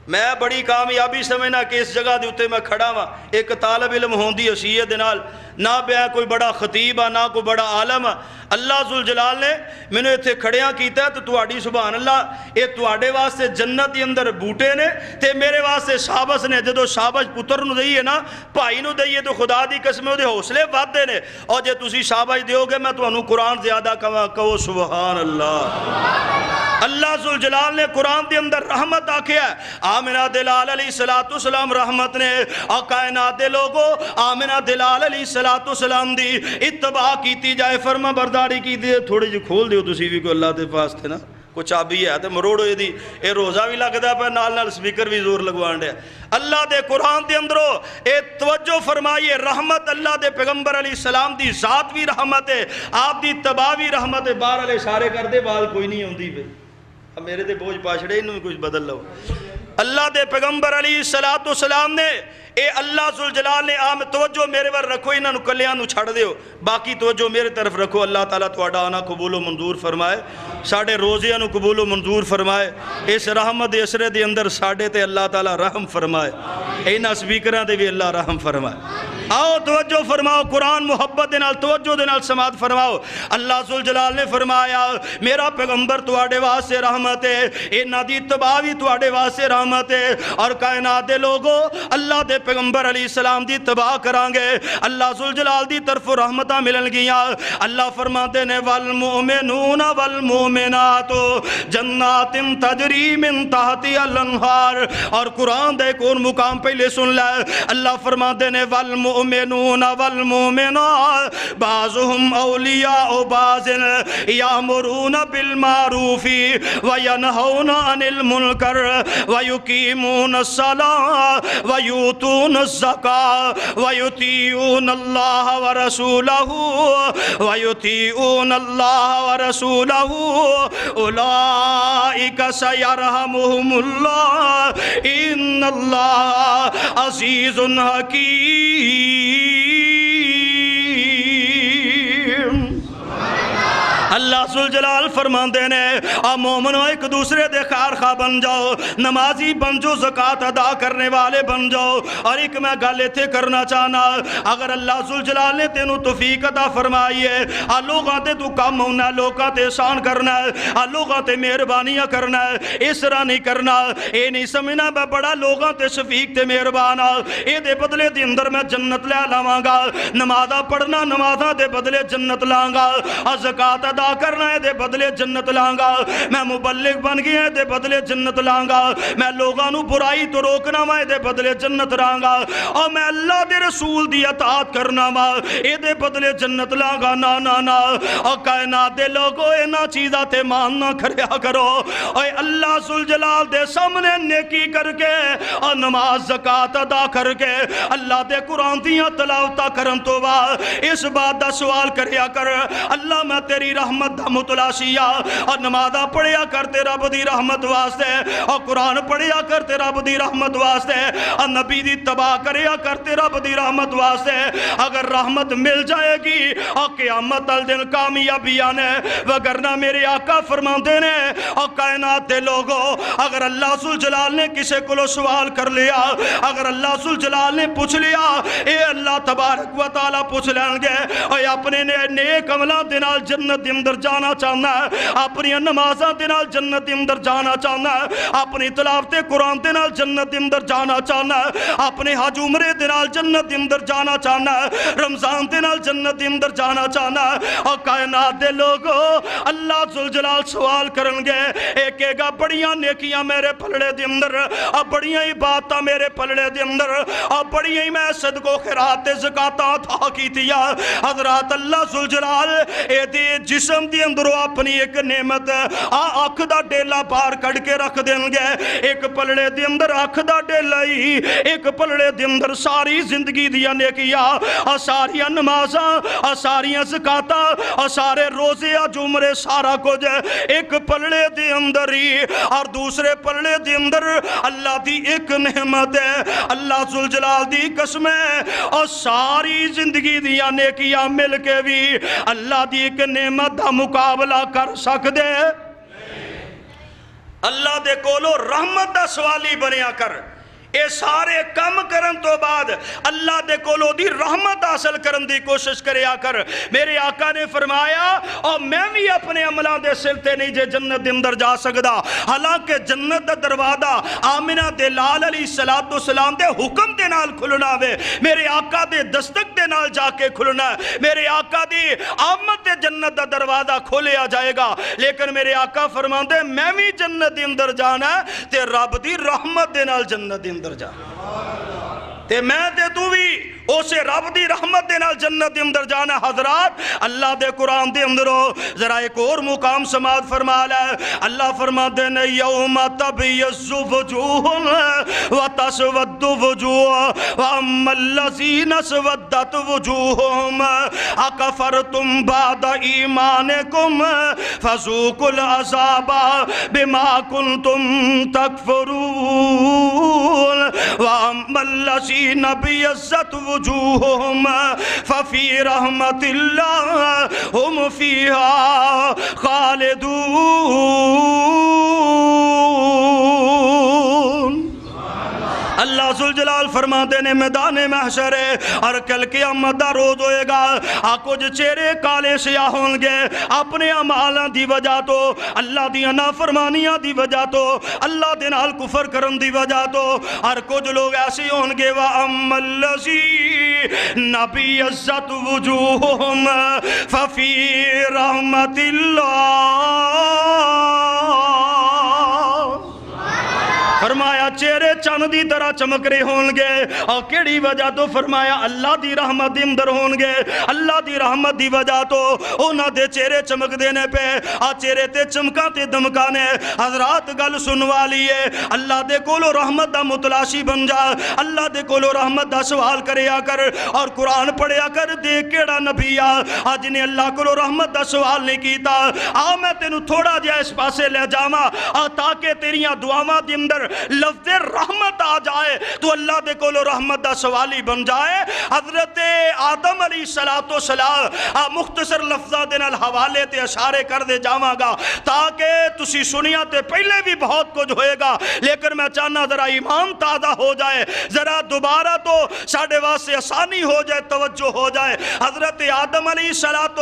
میں بڑی کامیابی سمجھنا کہ اس جگہ دے اتنے میں کھڑا ہاں ایک طالب علم ہون دی حیثیت دے نال، نہ میں کوئی بڑا خطیب ہاں نہ کوئی بڑا عالم ہاں۔ اللہ ذوالجلال نے مینوں ایتھے کھڑیاں کیتا ہے تو تہاڈی سبحان اللہ اے تہاڈے واسطے جنت دے اندر بوٹے نے تے میرے واسطے شابش نے۔ جدوں شابش پتر نو دئیے نا بھائی نو دئیے تو خدا دی قسم دے حوصلے ودھدے نے، اور جے تسی شابش دیو گے میں تانوں قرآن زیادہ کہو سبحان اللہ۔ اللہ ذوالجلال نے قرآن دے اندر رحمت آکھیا ہے، آمنہ دلال علیہ السلام رحمت نے، اور کائنات دے لوگو آمنہ دلال علیہ السلام دی اتباع کیتی جائے، فرما برداری کی دی۔ تھوڑی جی کھول دیو تسی بھی کوئی اللہ دے پاس تھے نا، کوئی چابی ہے تو مروڑو یہ دی، اے روزہ بھی لگتا پہ نال سپیکر بھی زور لگوان دیا۔ اللہ دے قرآن دے اندرو اے توجہ فرمائیے، رحمت اللہ دے پیغمبر علیہ السلام دی ذات بھی رحمت ہے، آپ دی اتباع بھی رحمت ہے۔ باہر والے اشارے کر دے بعد کوئی نہیں ہوندی پہ، اب میرے تے بوجھ پاچھڑے انہوں کچھ بدل لو۔ اللہ دے پیغمبر علیہ السلام نے اے اللہ ذوالجلال نے آم توجہ میرے ور رکھو، انہوں کلیاں نو چھڑ دیو، باقی توجہ میرے طرف رکھو۔ اللہ تعالیٰ تہاڈا آنا قبول و منظور فرمائے، ساڑھے روزیاں نو قبول و منظور فرمائے، اس رحمت اسرے دے اندر ساڑھے تے اللہ تعالیٰ رحم فرمائے، اینا سپیکران دے بھی اللہ رحم فرمائے۔ آؤ توجہ فرماؤ، قرآن محبت دے نال توجہ دے نال سماعت فرماؤ۔ اللہ ذوالجلال نے فرمایا میرا پیغمبر تواڈے واسطے رحمت ہے، انہاں دی اتباع بھی تواڈے واسطے رحمت ہے، اور کائنات دے لوگو اللہ دے پیغمبر علیہ السلام دی اتباع کران گے اللہ ذوالجلال دی طرف رحمتاں ملن گیاں۔ اللہ فرماتے نے والمؤمنون والمؤمنات جنات تجری من تحتی الانہار، اور قرآن دے کون مقام پہلے سن لے، اللہ فرماتے نے والمؤمنون والمؤمنات بعضهم اولیاء بعض یامرون بالمعروف وینہون عن المنکر ویقیمون الصلاة ویؤتون الزکاة ویطیعون اللہ ورسولہ اولئک سیرحمہم اللہ ان اللہ عزیز حکیم۔ اللہ ذوالجلال فرماندے نے آ مومنو ایک دوسرے دے خیر خواہ بن جاؤ، نمازی بن جو، زکاة ادا کرنے والے بن جاؤ۔ اور ایک میں گالے تھے کرنا چاہنا، اگر اللہ ذوالجلال نے تینوں توفیق عطا فرمائی ہے، لوگاں تے تو کام ہونا، لوگاں تے احسان کرنا ہے، لوگاں تے مہربانیاں کرنا ہے، اس طرح نہیں کرنا، اے نہیں سمجھنا میں بڑا لوگاں تے شفیق تے مہربانا، اے دے بدلے دے اندر میں جنت لے لاواں گا، نمازاں پڑھنا نمازاں دے بدلے جنت لاں گا، زکاة ادا کرنا ہے دے بدلے جنت لانگا، میں مبلغ بن گیا ہے دے بدلے جنت لانگا، میں لوگانو برائی تو روکنا میں دے بدلے جنت لانگا، اور میں اللہ دے رسول دی اطاعت کرنا میں دے بدلے جنت لانگا۔ نا نا نا، اور کائنات دے لوگو اینا چیزہ تے مان نہ کریا کرو، اور اللہ ذوالجلال دے سامنے نیکی کر کے اور نماز زکاة ادا کر کے اللہ دے قرآن دیاں تلاوتہ کرن تو اس بات دا سوال کریا کر، اللہ میں تیری رحمت دا متلاشیہ، اور نمازہ پڑھیا کرتے رب دی رحمت واسطے، اور قرآن پڑھیا کرتے رب دی رحمت واسطے، اور نبی دی تباہ کریا کرتے رب دی رحمت واسطے۔ اگر رحمت مل جائے گی اور قیامت الدن کامیابی آنے، وگرنہ میرے آقا فرماندے نے اور کائنات دے لوگوں اگر اللہ ذوالجلال نے کسے کو سوال کر لیا، اگر اللہ ذوالجلال نے پوچھ لیا، اے اللہ تبارک و تعالیٰ پوچھ لیں گے اور اپنے نیک عملاں دے نال جنت دے اندر جانا چاہنا ہے، اپنی نمازاں دے نال جنت دے اندر جانا چاہنا ہے، اپنی تلاوت قرآن دے نال جنت دے اندر جانا چاہنا ہے، اپنے حج عمرے دے نال جنت دے اندر جانا چاہنا ہے، رمضان دے نال جنت دے اندر جانا چاہنا ہے۔ اور کائنات دے لوگوں اللہ ذوالجلال سوال کرن گے، ایک گا بڑیاں نیکیاں میرے پلڑے دے اندر، اور بڑیاں عبادتاں میرے پلڑے دے اندر، اور بڑیاں میں صدق و خیرات تے زکاتاں عطا کیتیاں۔ حضرات اللہ ذوالجلال اے دے جسم دے اندر اپنی ایک نعمت آنکھ دا ڈیلا پار کڑ کے رکھ دیں گے، ایک پلڑے دے اندر آنکھ دا ڈیلا ہی، ایک پلڑے دے اندر ساری زندگی دیا نیکیاں، اور ساریاں نمازاں، اور ساریاں زکاتاں، اور سارے روزے جمرے سارا کچھ ایک پلڑے دے اندر ہی، اور دوسرے پلڑے دے اندر اللہ دی ایک نعمت ہے، اللہ ذوالجلال دی قسم ہے، اور ساری زندگی دیا نیکیاں مل کے بھی اللہ دی ایک نعمت دا مقابلہ کر سکتے۔ اللہ دے کولو رحمت دا سوالی بنیا کر اے سارے کم کرن تو بعد اللہ دے کولو دی رحمت حاصل کرن دی کوشش کریا کر میرے آقا نے فرمایا اور میں بھی اپنے عملان دے سلتے نہیں جے جنت دے اندر جا سکدا حالانکہ جنت دا دروازہ آمنہ دے لال علیہ السلام دے حکم دے نال کھلنا وے میرے آقا دے دستک دے نال جا کے کھلنا میرے آقا دی آمد دے جنت دا دروازہ کھولیا جائے گا لیکن میرے آقا فرمان دے میں بھی جنت دے اندر جانا ہے تے رب دی رحمت دے نال جنت دے اندر جا تے میں تے تو بھی اسے رب دی رحمت دے نال جنت دے اندر جانا حضرات اللہ دے قرآن دے اندرو ذرا ایک اور مقام سماعت فرما لے اللہ فرما دے نے یوم تبیض وجوہ وتسود وجوہ واما الذین اسودت وجوہہم اکفرتم بعد ایمانکم فذوقوا العذاب بما کنتم تکفرون واما الذین ابیضت وجوہہم ففی رحمت اللہ ہم فیہا خالدون اللہ ذوالجلال فرماتے نے میدان محشر ہے اور کل قیامت دا روز ہوئے گا کچھ چہرے کالے سیاہ ہوں گے اپنے اعمالاں دی وجہ تو اللہ دی نافرمانیاں دی وجہ تو اللہ دے نال کفر کرن دی وجہ تو اور کچھ لوگ ایسے ہوں گے وَأَمَّا الَّذِينَ ابْيَضَّتْ وُجُوهُهُمْ فَفِي رَحْمَةِ اللَّهِ فرمایا چہرے چند دی طرح چمک رہے ہونگے اور کیڑی وجہ تو فرمایا اللہ دی رحمت دی اندر ہونگے اللہ دی رحمت دی وجہ تو اونا دے چہرے چمک دینے پہ چہرے تے چمکا تے دمکانے حضرات گل سنوا لیے اللہ دے کولو رحمت دا متلاشی بن جا اللہ دے کولو رحمت دا سوال کریا کر اور قرآن پڑھیا کر دے کیڑا نبی آج نے اللہ کولو رحمت دا سوال نہیں کیتا میں تینو تھوڑا جا اس پاسے لے جاما تاکہ تیریاں دعاواں دی اندر لفظ رحمت آ جائے تو اللہ دے کولو رحمت دا سوالی بن جائے حضرت آدم علیہ السلام مختصر لفظہ دے نال حوالے تے اشارے کر دے جاواں گا تاکہ تسی سنیا تے پہلے بھی بہت کچھ ہوئے گا لیکن میں چاہنا ذرا ایمان تازہ ہو جائے ذرا دوبارہ تو ساڑھے واسے آسانی ہو جائے توجہ ہو جائے حضرت آدم علیہ السلام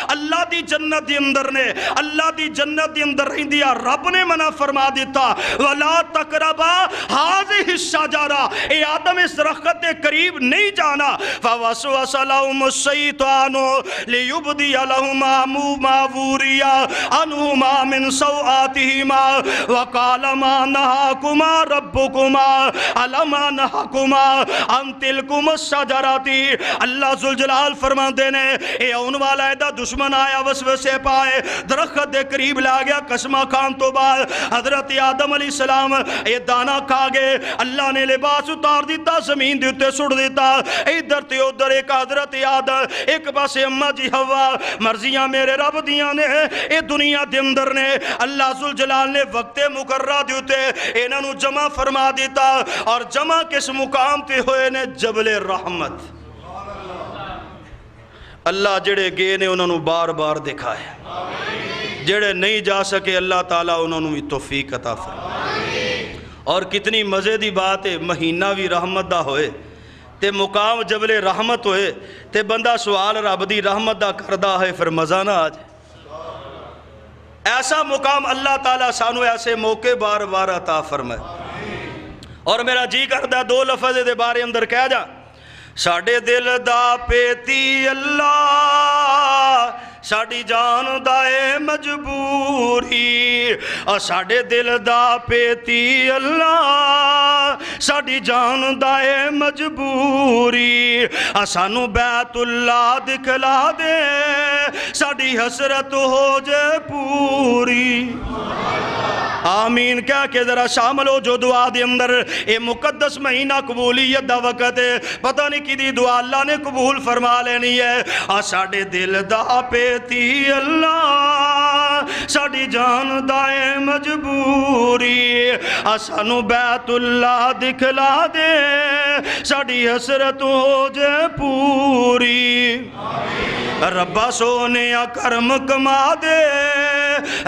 اللہ دی جنت دی اندر نے اللہ دی جنت دی اندر رہی دیا رب نے منع فرما دیتا وَلَا تقربا هذه الشجرة اے آدم اس درخت کے قریب نہیں جانا فوسوس لهم الشیطان لیبدی لهما ما وریا عنہما من سوآتهما وقال ما نهاكما ربكما الم انهكما عن تلكما الشجرة اللہ ذوالجلال فرما دینے اے اون والا ایدہ دشمن آیا وسوسے پائے درخت کے قریب لا گیا قسمہ کھان تو بعد حضرت آدم علیہ السلام اے دانا کھا گئے اللہ نے لباس اتار دیتا زمین دیتے سڑ دیتا ادھر تے ادھر ایک حضرت آدم ایک پاس اماں جی ہوا مرضیاں میرے رب دیاں نے اے دنیا دے اندر نے اللہ ذوالجلال نے وقت مقررہ دیتے انہاں نو جمع فرما دیتا اور جمع کس مقام تے ہوئے نے جبل رحمت اللہ جڑے گئے نے انہاں نو بار بار دکھائے جڑے نہیں جا سکے اللہ تعالیٰ انہوں نے توفیق عطا فرمائے اور کتنی مزے دی بات ہے مہینہ بھی رحمت دا ہوئے تے مقام جبل رحمت ہوئے تے بندہ سوال رب دی رحمت دا کردہ ہے پھر مزہ نہ آج ایسا مقام اللہ تعالیٰ سانو ایسے موقع بار بار عطا فرمائے اور میرا جی کردہ دو لفظ دے بارے اندر کہہ جا ساڑھے دل دا پیتی اللہ ساڑھی جان دائے مجبوری ساڑھے دل دا پیتی اللہ ساڑھی جان دائے مجبوری سانو بیت اللہ دکھلا دے ساڑھی حسرت ہو جائے پوری آمین کہہ کے ذرا شامل ہو جو دعا دے اندر اے مقدس مہینہ قبولیت دا وقت ہے پتہ نہیں کی دی دعا اللہ نے قبول فرما لینی ہے ساڑھے دل دا پیتی اللہ ساڑھی جان دائے مجبوری سانو بیت اللہ دکھلا دے ساڑھی حسرت ہو جائے پوری ربا سونے کرم کما دے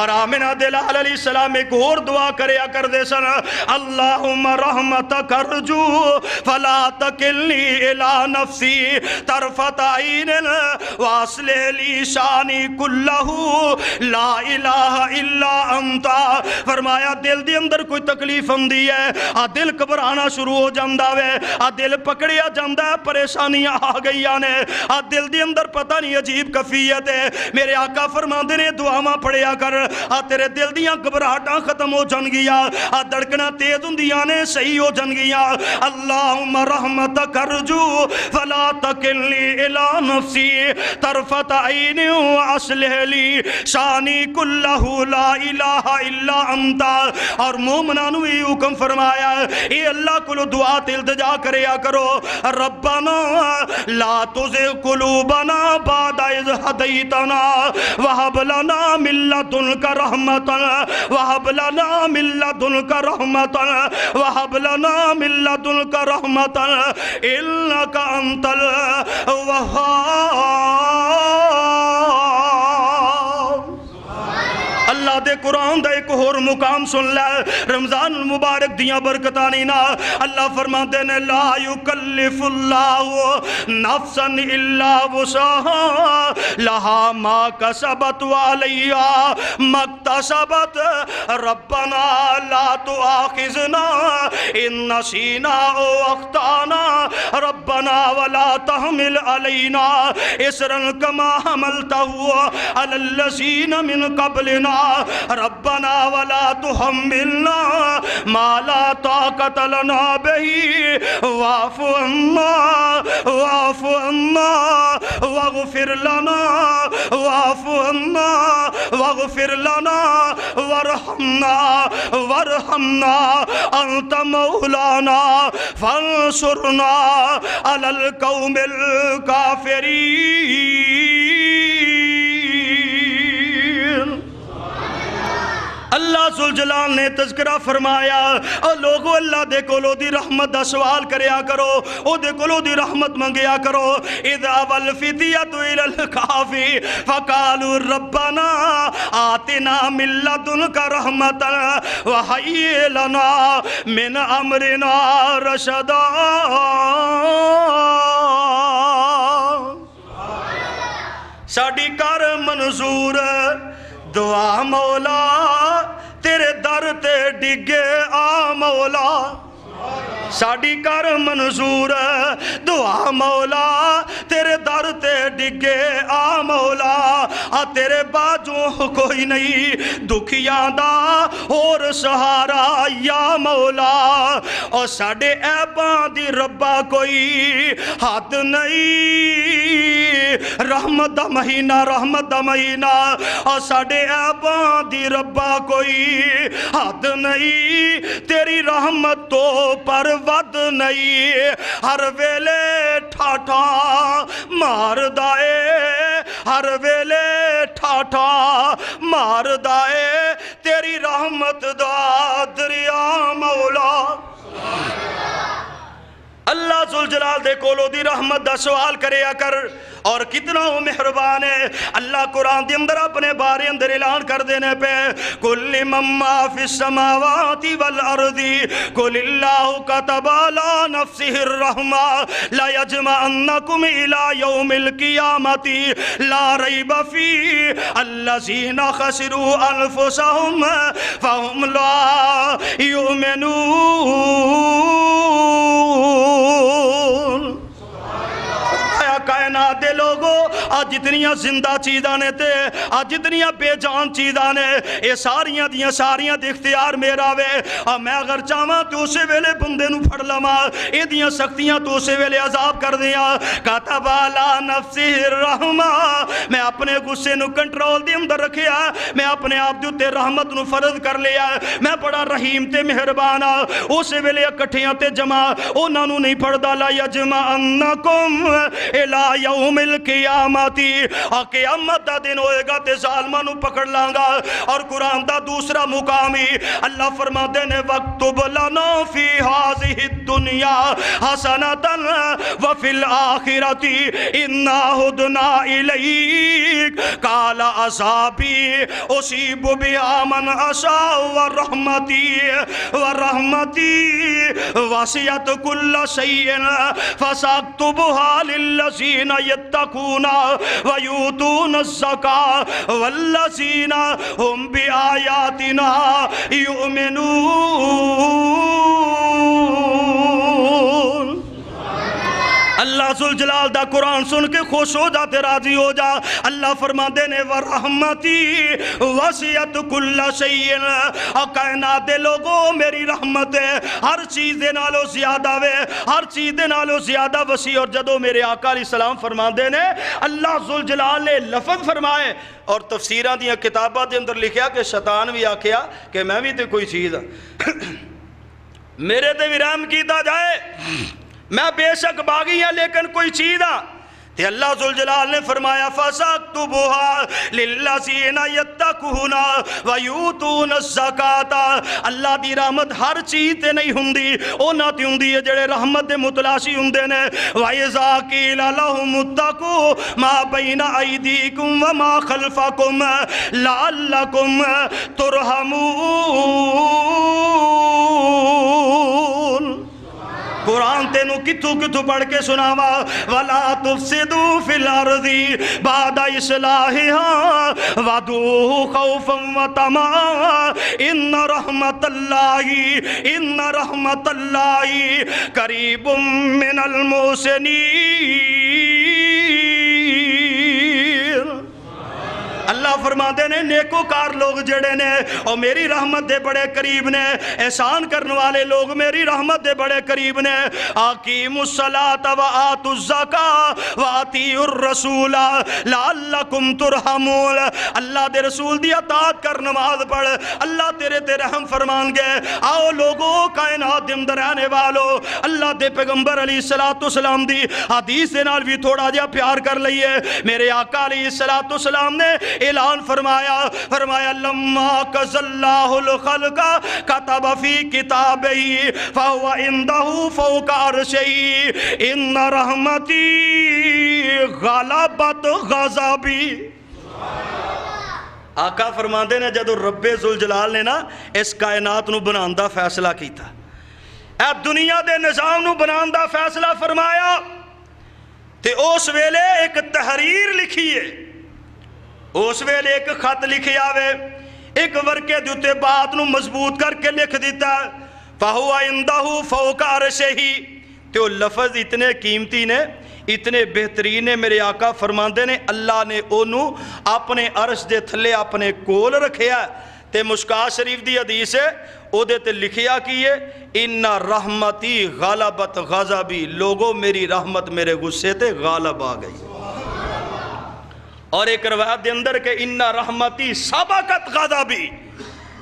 اور آمنہ دے لال علیہ السلام ایک اور دعا کریا کر دے سن اللہم رحمتک ارجو فلا تکلنی الى نفسی طرفت عین واصلح لی شانی کلہو لا الہ الا انت. فرمایا دل دے اندر کوئی تکلیف ہوندی ہے دل گھبرانا شروع ہو جاندا وے دل پکڑیا جاندا ہے پریشانیاں آ گئیاں نے دل دے اندر پتہ نہیں عجیب کفیت ہے. میرے آقا فرماندے نے دعاواں پڑھیا کر تیرے دل دیاں گھبراہٹاں ختم ہو جان گیاں دھڑکناں تیز ہوندیاں نے صحیح ہو جان گیاں. اللہم رحمتک ارجو فلا تکلنی الی نفسی طرفت عین واصلح لی شانی کلہ لا الہ الا انت. اور مومناں نوں یہ حکم فرمایا اے اللہ کو دعا التجا کریا کرو ربنا لا تزغ قلوبنا بعد اذ ہدیتنا وہب لنا من لدنک رحمتا وہب لنا من لدنک رحمتا وہب لنا من لدنک رحمتا انک انت الوہاب. اللہ دے قرآن دا ایک اور مقام سن لے رمضان المبارک دیاں برکتانی نا اللہ فرماتے نے لا یکلف اللہ نفسا الا وسعها لہا ما کسبت وعلیہا ما اکتسبت ربنا لا تؤاخذنا ان نسینا او اخطانا ربنا ولا تحمل علینا اسرا کما حملته علی الذین من قبلنا ربنا ولا تحملنا ما لا طاقت لنا به واعف عنا واعف عنا واغفر لنا واعف عنا واغفر لنا وارحمنا وارحمنا انت مولانا فانصرنا على القوم الكافرين. اللہ ذوالجلال نے تذکرہ فرمایا اور لوگو اللہ دے کولو دی رحمت دا سوال کریا کرو او دے کولو دی رحمت منگیا کرو. اذا والفتیت الى الکافی فقالوا ربنا آتنا من لدنک رحمتا وحیئ لنا من امرنا رشدا. ساڈی کر منظور دعا مولا تیرے در تے ڈگے آ مولا ساڈی کر منظور دعا مولا تیرے در تے ڈگے آ مولا تیرے باجوں کوئی نہیں دکھیاں دا اور سہارا یا مولا اور ساڈے عیباں دی ربا کوئی حد نہیں رحمت دا مہینہ اور ساڈے عیباں دی ربا کوئی حد نہیں تیری رحمت تو پر ود نہیں ہر ویلے ٹھاٹھا مار دائے ہر ویلے ٹھاٹھا مار دائے تیری رحمت دا دریا مولا. اللہ ذوالجلال دے کولو دی رحمت دا سوال کریا کر اور کتنا وہ مہربان ہے. اللہ قرآن دے اندر اپنے بارے اندر اعلان کر دینے پہ کل مما فی السماوات والارض کل اللہ کتب علی نفسہ الرحمہ لا یجمعنکم الی یوم القیامت لا ریب فی الذین خسروا انفسہم فہم لا یؤمنون. کائنات دے لوگو آج جتنیاں زندہ چیزاں نے تے آج جتنیاں بے جان چیزاں نے اے ساریاں دے اختیار میرا وے اور میں اگر چاہاں تو اسے ویلے بندے نو پھڑ لما اے دیاں سختیاں تو اسے ویلے عذاب کر دیاں. کاتب علی نفسہ الرحمہ میں اپنے غصے نو کنٹرول دے اندر رکھیا میں اپنے آپ دے تے رحمت نو فرض کر لیا میں بڑا رحیم تے مہربان اسے ویلے اکٹھیاں تے جمع انہاں نو نہیں پڑھدا لا یجمعنکم الی یوم القیامت رحمتی قیامت دا دن ہوئے گا تے ظالماں نو پکڑ لانگا اور قرآن دا دوسرا مقامی اللہ فرما دینے وَاكْتُبْ لَنَا فِي هَذِهِ الدُّنْيَا حَسَنَةً وَفِي الْآخِرَةِ إِنَّا هُدْنَا إِلَيْكَ قَالَ عَذَابِي أُصِيبُ بِهَا مَنْ أَشَاءُ وَرَحْمَتِي وَسِعَتْ كُلَّ شَيْءٍ فَسَأَكْتُبُهَا لِلَّذِينَ يَتَّقُونَ وَيُؤْتُونَ الزَّكَاةَ وَالَّذِينَ هُمْ بِآيَاتِنَا يُؤْمِنُونَ اللہ ذوالجلال دا قرآن سن کے خوش ہو جا تے راضی ہو جا اللہ فرما دینے وَرَحْمَتِي وَسِعَتْ كُلَّ شَيْءٍ اور کائنات دے لوگوں میری رحمت ہے ہر چیز دے نالو زیادہ وے ہر چیز دے نالو زیادہ وسیع اور جدو میرے آقا علیہ السلام فرما دینے اللہ ذوالجلال نے لفظ فرمائے اور تفسیران دیا کتابہ دے اندر لکھیا کہ شیطان بھی آکھیا کہ میں بھی تے کوئی چیز میرے تے بھی رحم کیتا جائے میں بے شک باغی ہوں لیکن کوئی چیز تے اللہ ذوالجلال نے فرمایا فَسَاكْتُبُهَا لِلَّذِينَ يَتَّقُونَ وَيُؤْتُونَ الزَّكَاةَ اللہ دی رحمت ہر چیز تے نہیں ہوندی او نہ تے ہوندی ہے جڑے رحمت دے متلاشی ہوندے نے وَإِذَا قِيلَ لَهُمُ اتَّقُوا مَا بَيْنَ أَيْدِيكُمْ وَمَا خَلْفَكُمْ لَعَلَّكُمْ تُرْحَمُونَ قرآن تینو کتھو کتھو پڑھ کے سناوا وَلَا تُفْسِدُوا فِي الْأَرْضِ بَعْدَ إِصْلَاحِهَا وَادْعُوهُ خَوْفًا وَطَمَعًا إِنَّ رَحْمَتَ اللَّهِ قَرِيبٌ مِّنَ الْمُحْسِنِينَ اللہ فرما دینے نیکوکار لوگ جڑے نے اور میری رحمت دے بڑے قریب نے احسان کرنے والے لوگ میری رحمت دے بڑے قریب نے آقیموا الصلاۃ وآتوا الزکاۃ وآتیوا الرسول لعلکم ترحمون اللہ دے رسول دی اطاعت کر نماز پڑھ اللہ تیرے تے رحم فرمان گے آؤ لوگوں کائنات دے اندر رہنے والو اللہ دے پیغمبر علیہ السلام دی حدیث دے نال بھی تھوڑا جہا پیار کر لئیے میرے آقا علیہ السلام نے اعلان فرمایا لما قضى الله الخلق كتب في كتابه فهو عنده فوق عرشه ان رحمتي غلبت غضبي آقا فرماندے نے جدو رب ذوالجلال نے نا اس کائنات نو بنان دا فیصلہ کیتا اے دنیا دے نظام نو بنان دا فیصلہ فرمایا تے اس ویلے ایک تحریر لکھی ہے اس ویلے ایک خط لکھی آوے ایک ورکے دوتے بات نو مضبوط کر کے لکھ دیتا فَهُوَ عِنْدَهُ فَوْقَ عَرْشِهِ تے وہ لفظ اتنے قیمتی نے اتنے بہترین نے میرے آقا فرماندے نے اللہ نے انہوں اپنے عرش دے تھلے اپنے کول رکھیا تے مشکاہ شریف دی حدیث ہے او دے تے لکھیا کیے ان رحمتی غالبت غضبی لوگوں میری رحمت میرے غصے تے غالب آ گئی اور ایک روایت دے اندر کہ ان رحمتی سبقت غضبی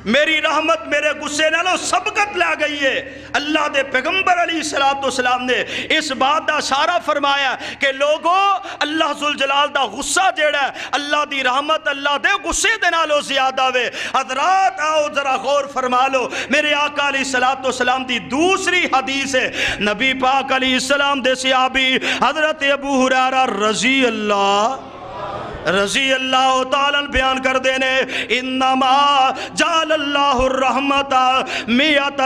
میری رحمت میرے غصے نالو سبقت لے گئی ہے اللہ دے پیغمبر علیہ السلام نے اس بات دا اشارہ فرمایا کہ لوگوں اللہ ذوالجلال دا غصہ جیڑا ہے اللہ دی رحمت اللہ دے غصے دے نالو زیادہ وے حضرات آؤ ذرا غور فرما لو میرے آقا علیہ السلام دی دوسری حدیث ہے نبی پاک علیہ السلام دے صحابی حضرت ابو ہریرہ رضی اللہ تعالیٰ بیان کر دینے انما جعل اللہ الرحمت میت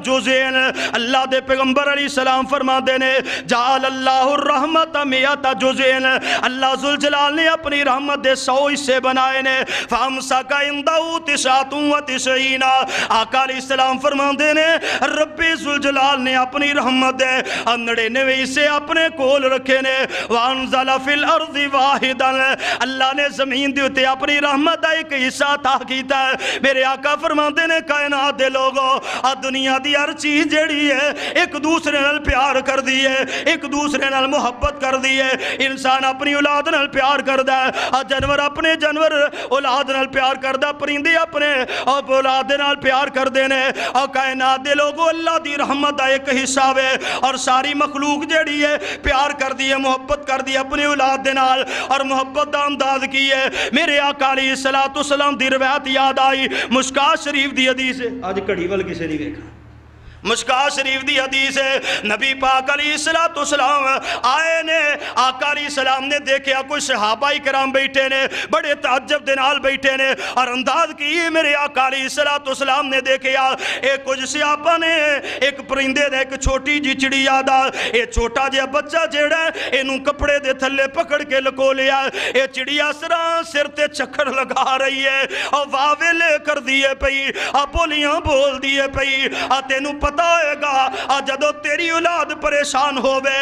جزین اللہ دے پیغمبر علیہ السلام فرما دینے جعل اللہ الرحمت میت جزین اللہ ذوالجلال نے اپنی رحمت دے 100 حصے بنائے نے فامسک عندہو 99 آقا علیہ السلام فرما دینے رب ذوالجلال نے اپنی رحمت دے 99 حصے اپنے کول رکھے نے وانزل فی الارض واحدن اللہ نے زمین دے اتے اپنی رحمت دا ایک حصہ عطا کیتا ہے۔ میرے آقا فرماندے نے کائنات دے لوگوں دنیا دی ہر چیز جیڑی ہے ایک دوسرے نال پیار کر دی ہے، ایک دوسرے نال محبت کر دی ہے۔ انسان اپنی اولاد نال پیار کردا ہے، جانور اپنے جانور اولاد نال پیار کردا، پرندے اپنے اولاد نال پیار کردے نے۔ اور کائنات دے لوگوں اللہ دی رحمت دا ایک حصہ ہے اور ساری مخلوق جیڑی ہے پیار کر دی ہے، محبت کر دی اپنی اولاد دے نال۔ اور محبت دا انداز کی ہے میرے آقا علیہ السلام دی روایت یاد آئی، مشکات شریف دی حدیث ہے، آج کڑی ول کسے نہیں دیکھا، مشکات شریف دی حدیث ہے، نبی پاک علیہ السلام آئے نے، آقا علیہ السلام نے دیکھیا کوئی صحابہ کرام بیٹھے نے، بڑے تعجب دے نال بیٹھے نے، اور انداز کی میرے آقا علیہ السلام نے دیکھیا ایک کچھ صحابہ نے ایک پرندے دے ایک چھوٹی جی چڑی یادا، اے چھوٹا جہا بچہ جیڑا ہے اینوں کپڑے دے تھلے پکڑ کے لکو لیا، اے چڑی اسراں سر تے چکر لگا رہی ہے اور واویلے کر دیے پئی، بولیاں بول دیے پئی، تینوں پتہ ہوئے گا جدو تیری اولاد پریشان ہوئے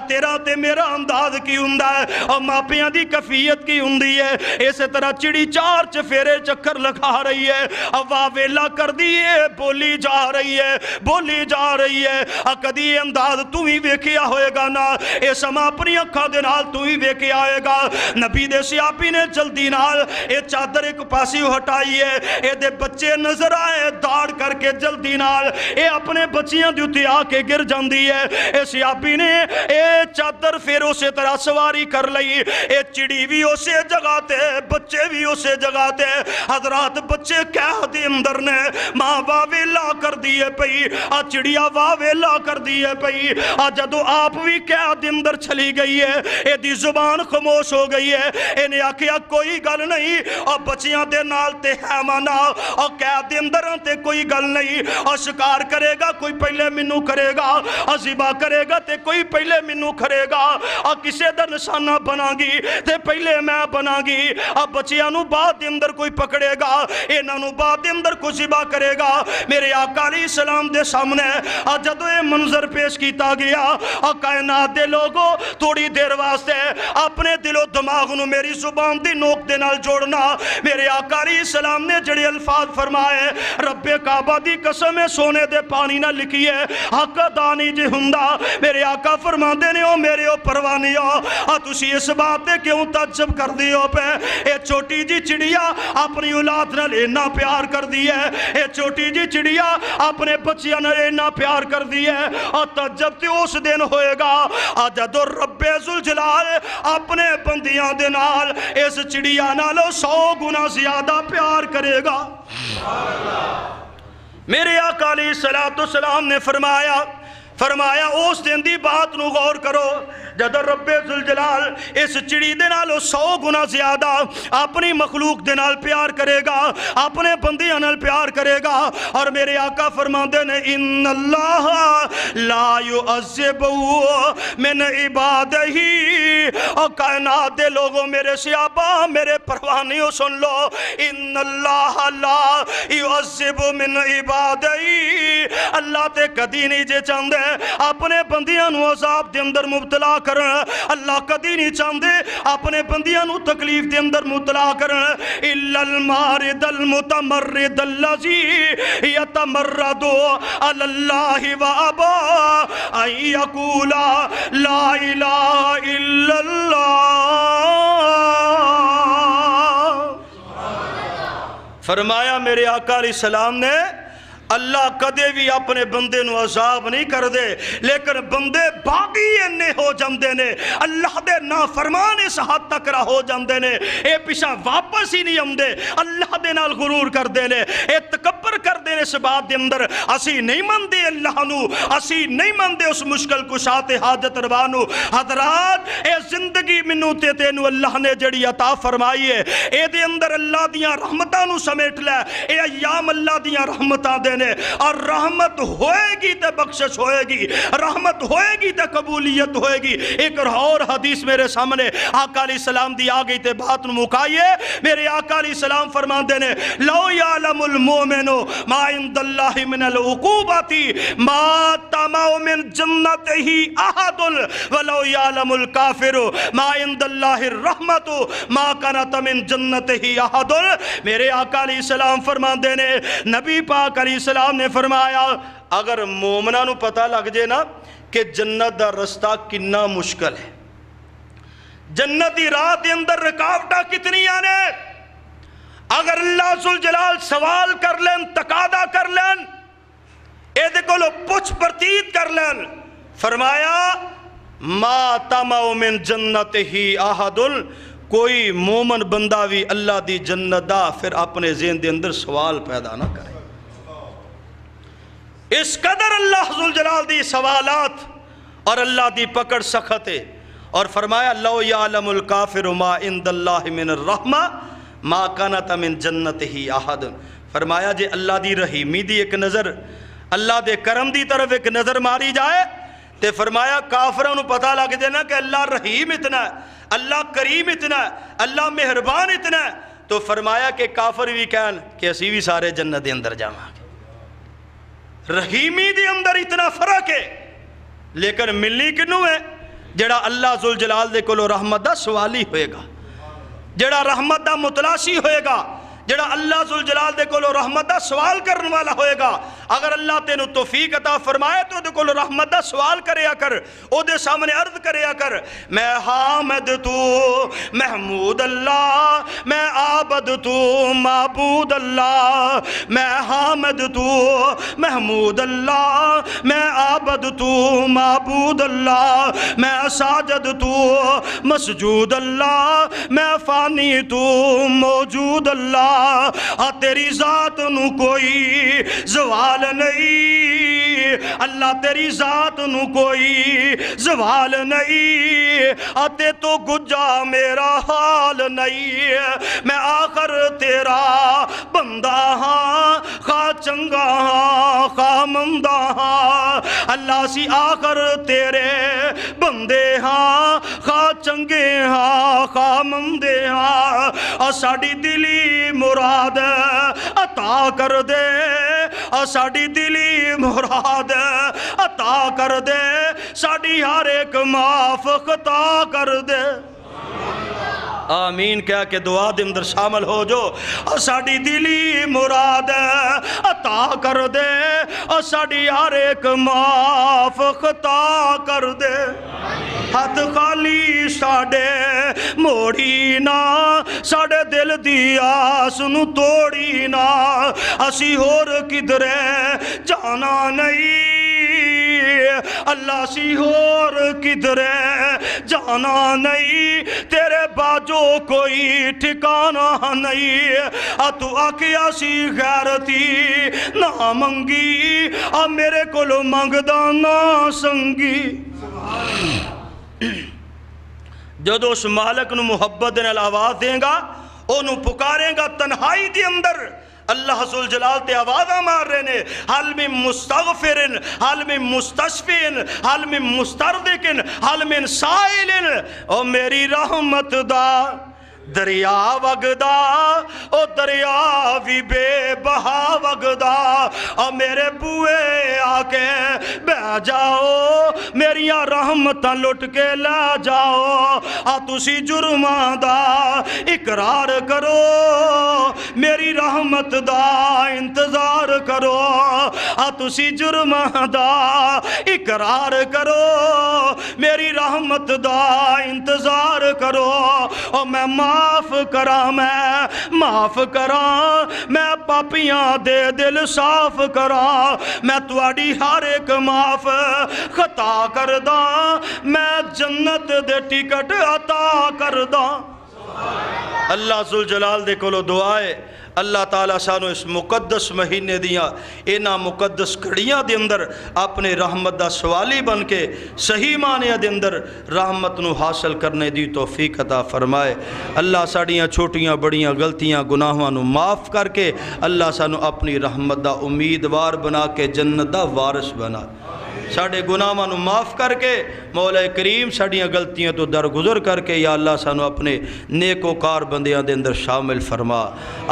تیرا تے میرا انداز کی ہوندا ہے اور ماپیاں دی کفیت کی ہوندی ہے۔ اس طرح چڑی چار چفیرے چکر لگا رہی ہے، واویلا کر دیے، بولی جا رہی ہے، بولی جا رہی ہے۔ کدی انداز تو ہی ویکھیا ہوئے گا نا، اے سما اپنی اکھاں دے نال تو ہی ویکھیا ہوئے گا۔ نبی دے صحابی نے جلدی نال اے چادر ایک پاسی ہٹائی ہے، اے دے بچے نظر آئے، داڑ کر کے جلدی نال اے اپنے بچیاں دی اتے آ کے گر جاندی ہے۔ اے صحابی نے اے چادر پھر اسی طرح سواری کر لئی، اے چڑی بھی اسی جگہ تے، بچے بھی اسی جگہ تے۔ حضرات بچے قید دے اندر نے، ماں واویلا کر دیے پئی، چڑیا واویلا کر دیے پئی، جدو آپ بھی قید دے اندر چلی گئی ہے، اے دی زبان خاموش ہو گئی ہے، انہیں آکھیا کوئی گل نہیں، اور بچیاں دے نال تے حیمانہ اور قید دے اندر تے کوئی گل نہیں، اور شکار کرے گا کوئی پہلے منو کرے گا، اور ذبح کرے گا تے کوئی پہلے منو کرے گا، اور کسے دا نشانہ بنا گی تے پہلے میں بنا گی، اور بچیاں نو بعد دے اندر کوئی پکڑے گا، انہاں نو بعد دے اندر کوئی ذبح کرے گا۔ میرے آقا علیہ السلام دے سامنے جدو یہ منظر پیش کیتا گیا، اور کائنات دے لوگوں تھوڑی دیر واسطے اپنے دل و دماغ نو میری زبان دی نوک دے نال جوڑنا۔ میرے آقا علیہ السلام نے جڑے الفاظ فرمائے، رب کعبہ دی قسم سونے دے پانی نہ لکھیے حق دانی جی ہندا، میرے آقا فرماندے نے او میرے او پروانیو، تسی اس بات دے کیوں تعجب کر دیو پہ، اے چھوٹی جی چڑیا اپنی اولاد نال اینا پیار کر دی ہے، اے چھوٹی جی چڑیا اپنے بچیاں نال اینا پیار کر دی ہے، اور تعجب تے اس دن ہوئے گا جدو رب ذوالجلال اپنے بندیاں دے نال اس چڑیا نالو 100 گنا زیادہ پیار کرے گا۔ میرے آقا علیہ السلام نے فرمایا اس دن دی بات نو غور کرو، جد رب ذوالجلال اس چڑی دے نالو 100 گنا زیادہ اپنی مخلوق دے نال پیار کرے گا، اپنے بندیاں نال پیار کرے گا۔ اور میرے آقا فرماندے نے ان اللہ لا يعذب من عبادہ، اور کائنات دے لوگوں میرے صحابہ میرے پروانیوں سن لو، ان اللہ لا يعذب من عبادہ، اللہ تے کدی نہیں جے چاندے اپنے بندیاں نو عذاب دے اندر مبتلا کرن، اللہ کدی نہیں چاندے اپنے بندیاں نو تکلیف دے اندر مبتلا کرن، الا المارد المتمرد الذی یتمرد علی اللہ وابا ان یقول لا الہ الا اللہ۔ فرمایا میرے آقا علیہ السلام نے اللہ کدے بھی اپنے بندے نو عذاب نہیں کر دے، لیکن بندے باغی انہیں ہو جاندے نے، اللہ دے نافرمان اس حد تک رہا ہو جاندے نے، اے پیشہ واپس ہی نہیں آمدے، اللہ دے نال غرور کر دے نے، اے تکبر کر دے نے، اس بات دے اندر اسی نہیں مندے اللہ نو، اسی نہیں مندے اس مشکل کشات حاجت روا نو۔ حضرات اے زندگی منو تے تینو اللہ نے جڑی عطا فرمائی ہے، اے دے اندر اللہ دیاں رحمتاں نو سمیٹ لے، اے ایام اللہ دیاں رحمتاں دے نے اور رحمت ہوئے گی تے بخشش ہوئے گی، رحمت ہوئے گی تے قبولیت ہوئے گی۔ ایک اور حدیث میرے سامنے آقا علیہ السلام دی آ گئی تے بات نو مکائیے۔ میرے آقا علیہ السلام فرماندے نے لو یعلم المومن ما عند اللہ من العقوبات ما طمع من جنتہ احد ولو یعلم الکافر ما عند اللہ الرحمت ما قنط من جنتہ احد۔ میرے آقا علیہ السلام فرماندے نے، نبی پاک علیہ السلام نے فرمایا اگر مومنہ نو پتہ لگ جے نا کہ جنت دا رستہ کنا مشکل ہے، جنت دی راہ دے اندر رکاوٹاں کتنی آنے، اگر اللہ ذوالجلال سوال کر لین، تقاضا کر لین، اے دے کولو پوچھ پرتیت کر لین، فرمایا ما طمع من جنت ہی احد، کوئی مومن بندہ بھی اللہ دی جنت دا پھر اپنے ذہن دے اندر سوال پیدا نہ کرے۔ اس قدر اللہ ذوالجلال دی سوالات اور اللہ دی پکڑ سخت ہے۔ اور فرمایا لو یعلم الکافر ما عند اللہ من الرحمہ ما قنط من جنتہ احد۔ فرمایا جے اللہ دی رحیمی دی ایک نظر، اللہ دے کرم دی طرف ایک نظر ماری جائے تے فرمایا کافروں نو پتہ لگ جائے نا کہ اللہ رحیم اتنا ہے، اللہ کریم اتنا ہے، اللہ مہربان اتنا ہے، تو فرمایا کہ کافر بھی کہن کہ اسی بھی سارے جنت دے اندر جاواں گے۔ رحیمی دے اندر اتنا فرق ہے، لیکن ملنی کنوں ہے جڑا اللہ ذوالجلال دے کولو رحمت دا سوالی ہوئے گا، جڑا رحمت دا متلاشی ہوئے گا، جڑا اللہ ذوالجلال دے کولو رحمت دا سوال کرنے والا ہوئے گا۔ اگر اللہ تینو توفیق عطا فرمائے تو دے کولو رحمت دا سوال کریا کر، او دے سامنے عرض کریا کر، میں حامد تو محمود اللہ، میں عابد تو معبود اللہ، میں حامد تو محمود اللہ، میں عابد تو معبود اللہ، میں ساجد تو مسجود اللہ، میں فانی تو موجود اللہ۔ تیری ذات نو کوئی زوال نہیں، اللہ تیری ذات نو کوئی زوال نہیں، تے تو گجا میرا حال نہیں، میں آخر تیرا بندہ ہاں، خواہ چنگا ہاں خواہ مندہ ہاں، اللہ سی آخر تیرے بندے ہاں، خواہ چنگے ہاں خواہ مندے ہاں، اور ساڑی دلی مراد عطا کر دے، اور ساڑی دلی مراد عطا کر دے، ساڑی ہر ایک معاف خطا کر دے۔ آمین کہہ کے دعا دے اندر شامل ہو جو، اور ساڑی دلی مراد عطا کر دے، اور ساڑی ہر ایک معاف خطا کر دے۔ ہاتھ خالی ساڑے موڑی نا، ساڑے دل دی آس نو توڑی نا، اسی ہور کدرے جانا نہیں، اللہ سی ہور کدرے جانا نہیں، تیرے باجو کوئی ٹھکانا نہیں، تو آکیا سی غیرتی نہ منگی، میرے کولو منگدا نہ سنگی۔ جدو اس مالک نو محبت نال آواز دیں گا، انہوں پکاریں گا تنہائی دی اندر، اللہ ذوالجلال تے آوازاں مار رہے نے، حل من مستغفرن، حل من مستشفین، حل من مسترزقن، حل من سائلن، او میری رحمت دا دریا وگدا، او دریا بھی بے بہا وگدا، اور میرے بوئے آکے بہ جاؤ، میریاں رحمتاں لٹ کے لے جاؤ، تسی جرماں دا اقرار کرو، میری رحمت دا انتظار کرو، تسی جرماں دا اقرار کرو، میری رحمت دا انتظار کرو، اور میں معاف کراں، میں معاف کراں، میں پاپیاں دے دل صاف کراں، میں تواڈی ہر ایک معاف خطا کرداں، میں جنت دے ٹکٹ عطا کرداں۔ اللہ ذوالجلال دے کولو دعا ہے اللہ تعالیٰ سانو اس مقدس مہینے دیاں اینا مقدس کڑیاں دے اندر اپنے رحمت دا سوالی بن کے صحیح معنی دے اندر رحمت نو حاصل کرنے دی توفیق عطا فرمائے۔ اللہ ساڑیاں چھوٹیاں بڑیاں غلطیاں گناہاں نو معاف کر کے اللہ سانو اپنی رحمت دا امیدوار بنا کے جنت دا وارث بنا۔ ساڑھے گناہاں نو معاف کر کے مولا کریم ساڑیاں غلطیاں تو درگزر کر کے یا اللہ سانو اپنے نیکوکار بندیاں دے اندر شامل فرما،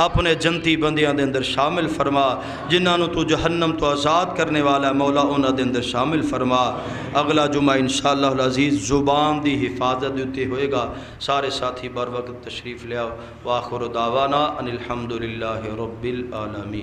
اپنے جنتی بندیاں دے اندر شامل فرما، جنہاں نو تو جہنم تو آزاد کرنے والا مولا انہاں دے اندر شامل فرما۔ اگلا جمعہ انشاءاللہ العزیز زبان دی حفاظت دیتے ہوئے گا، سارے ساتھی بر وقت تشریف لے آؤ۔ وآخر دعوانا ان الحمدللہ رب العالمین۔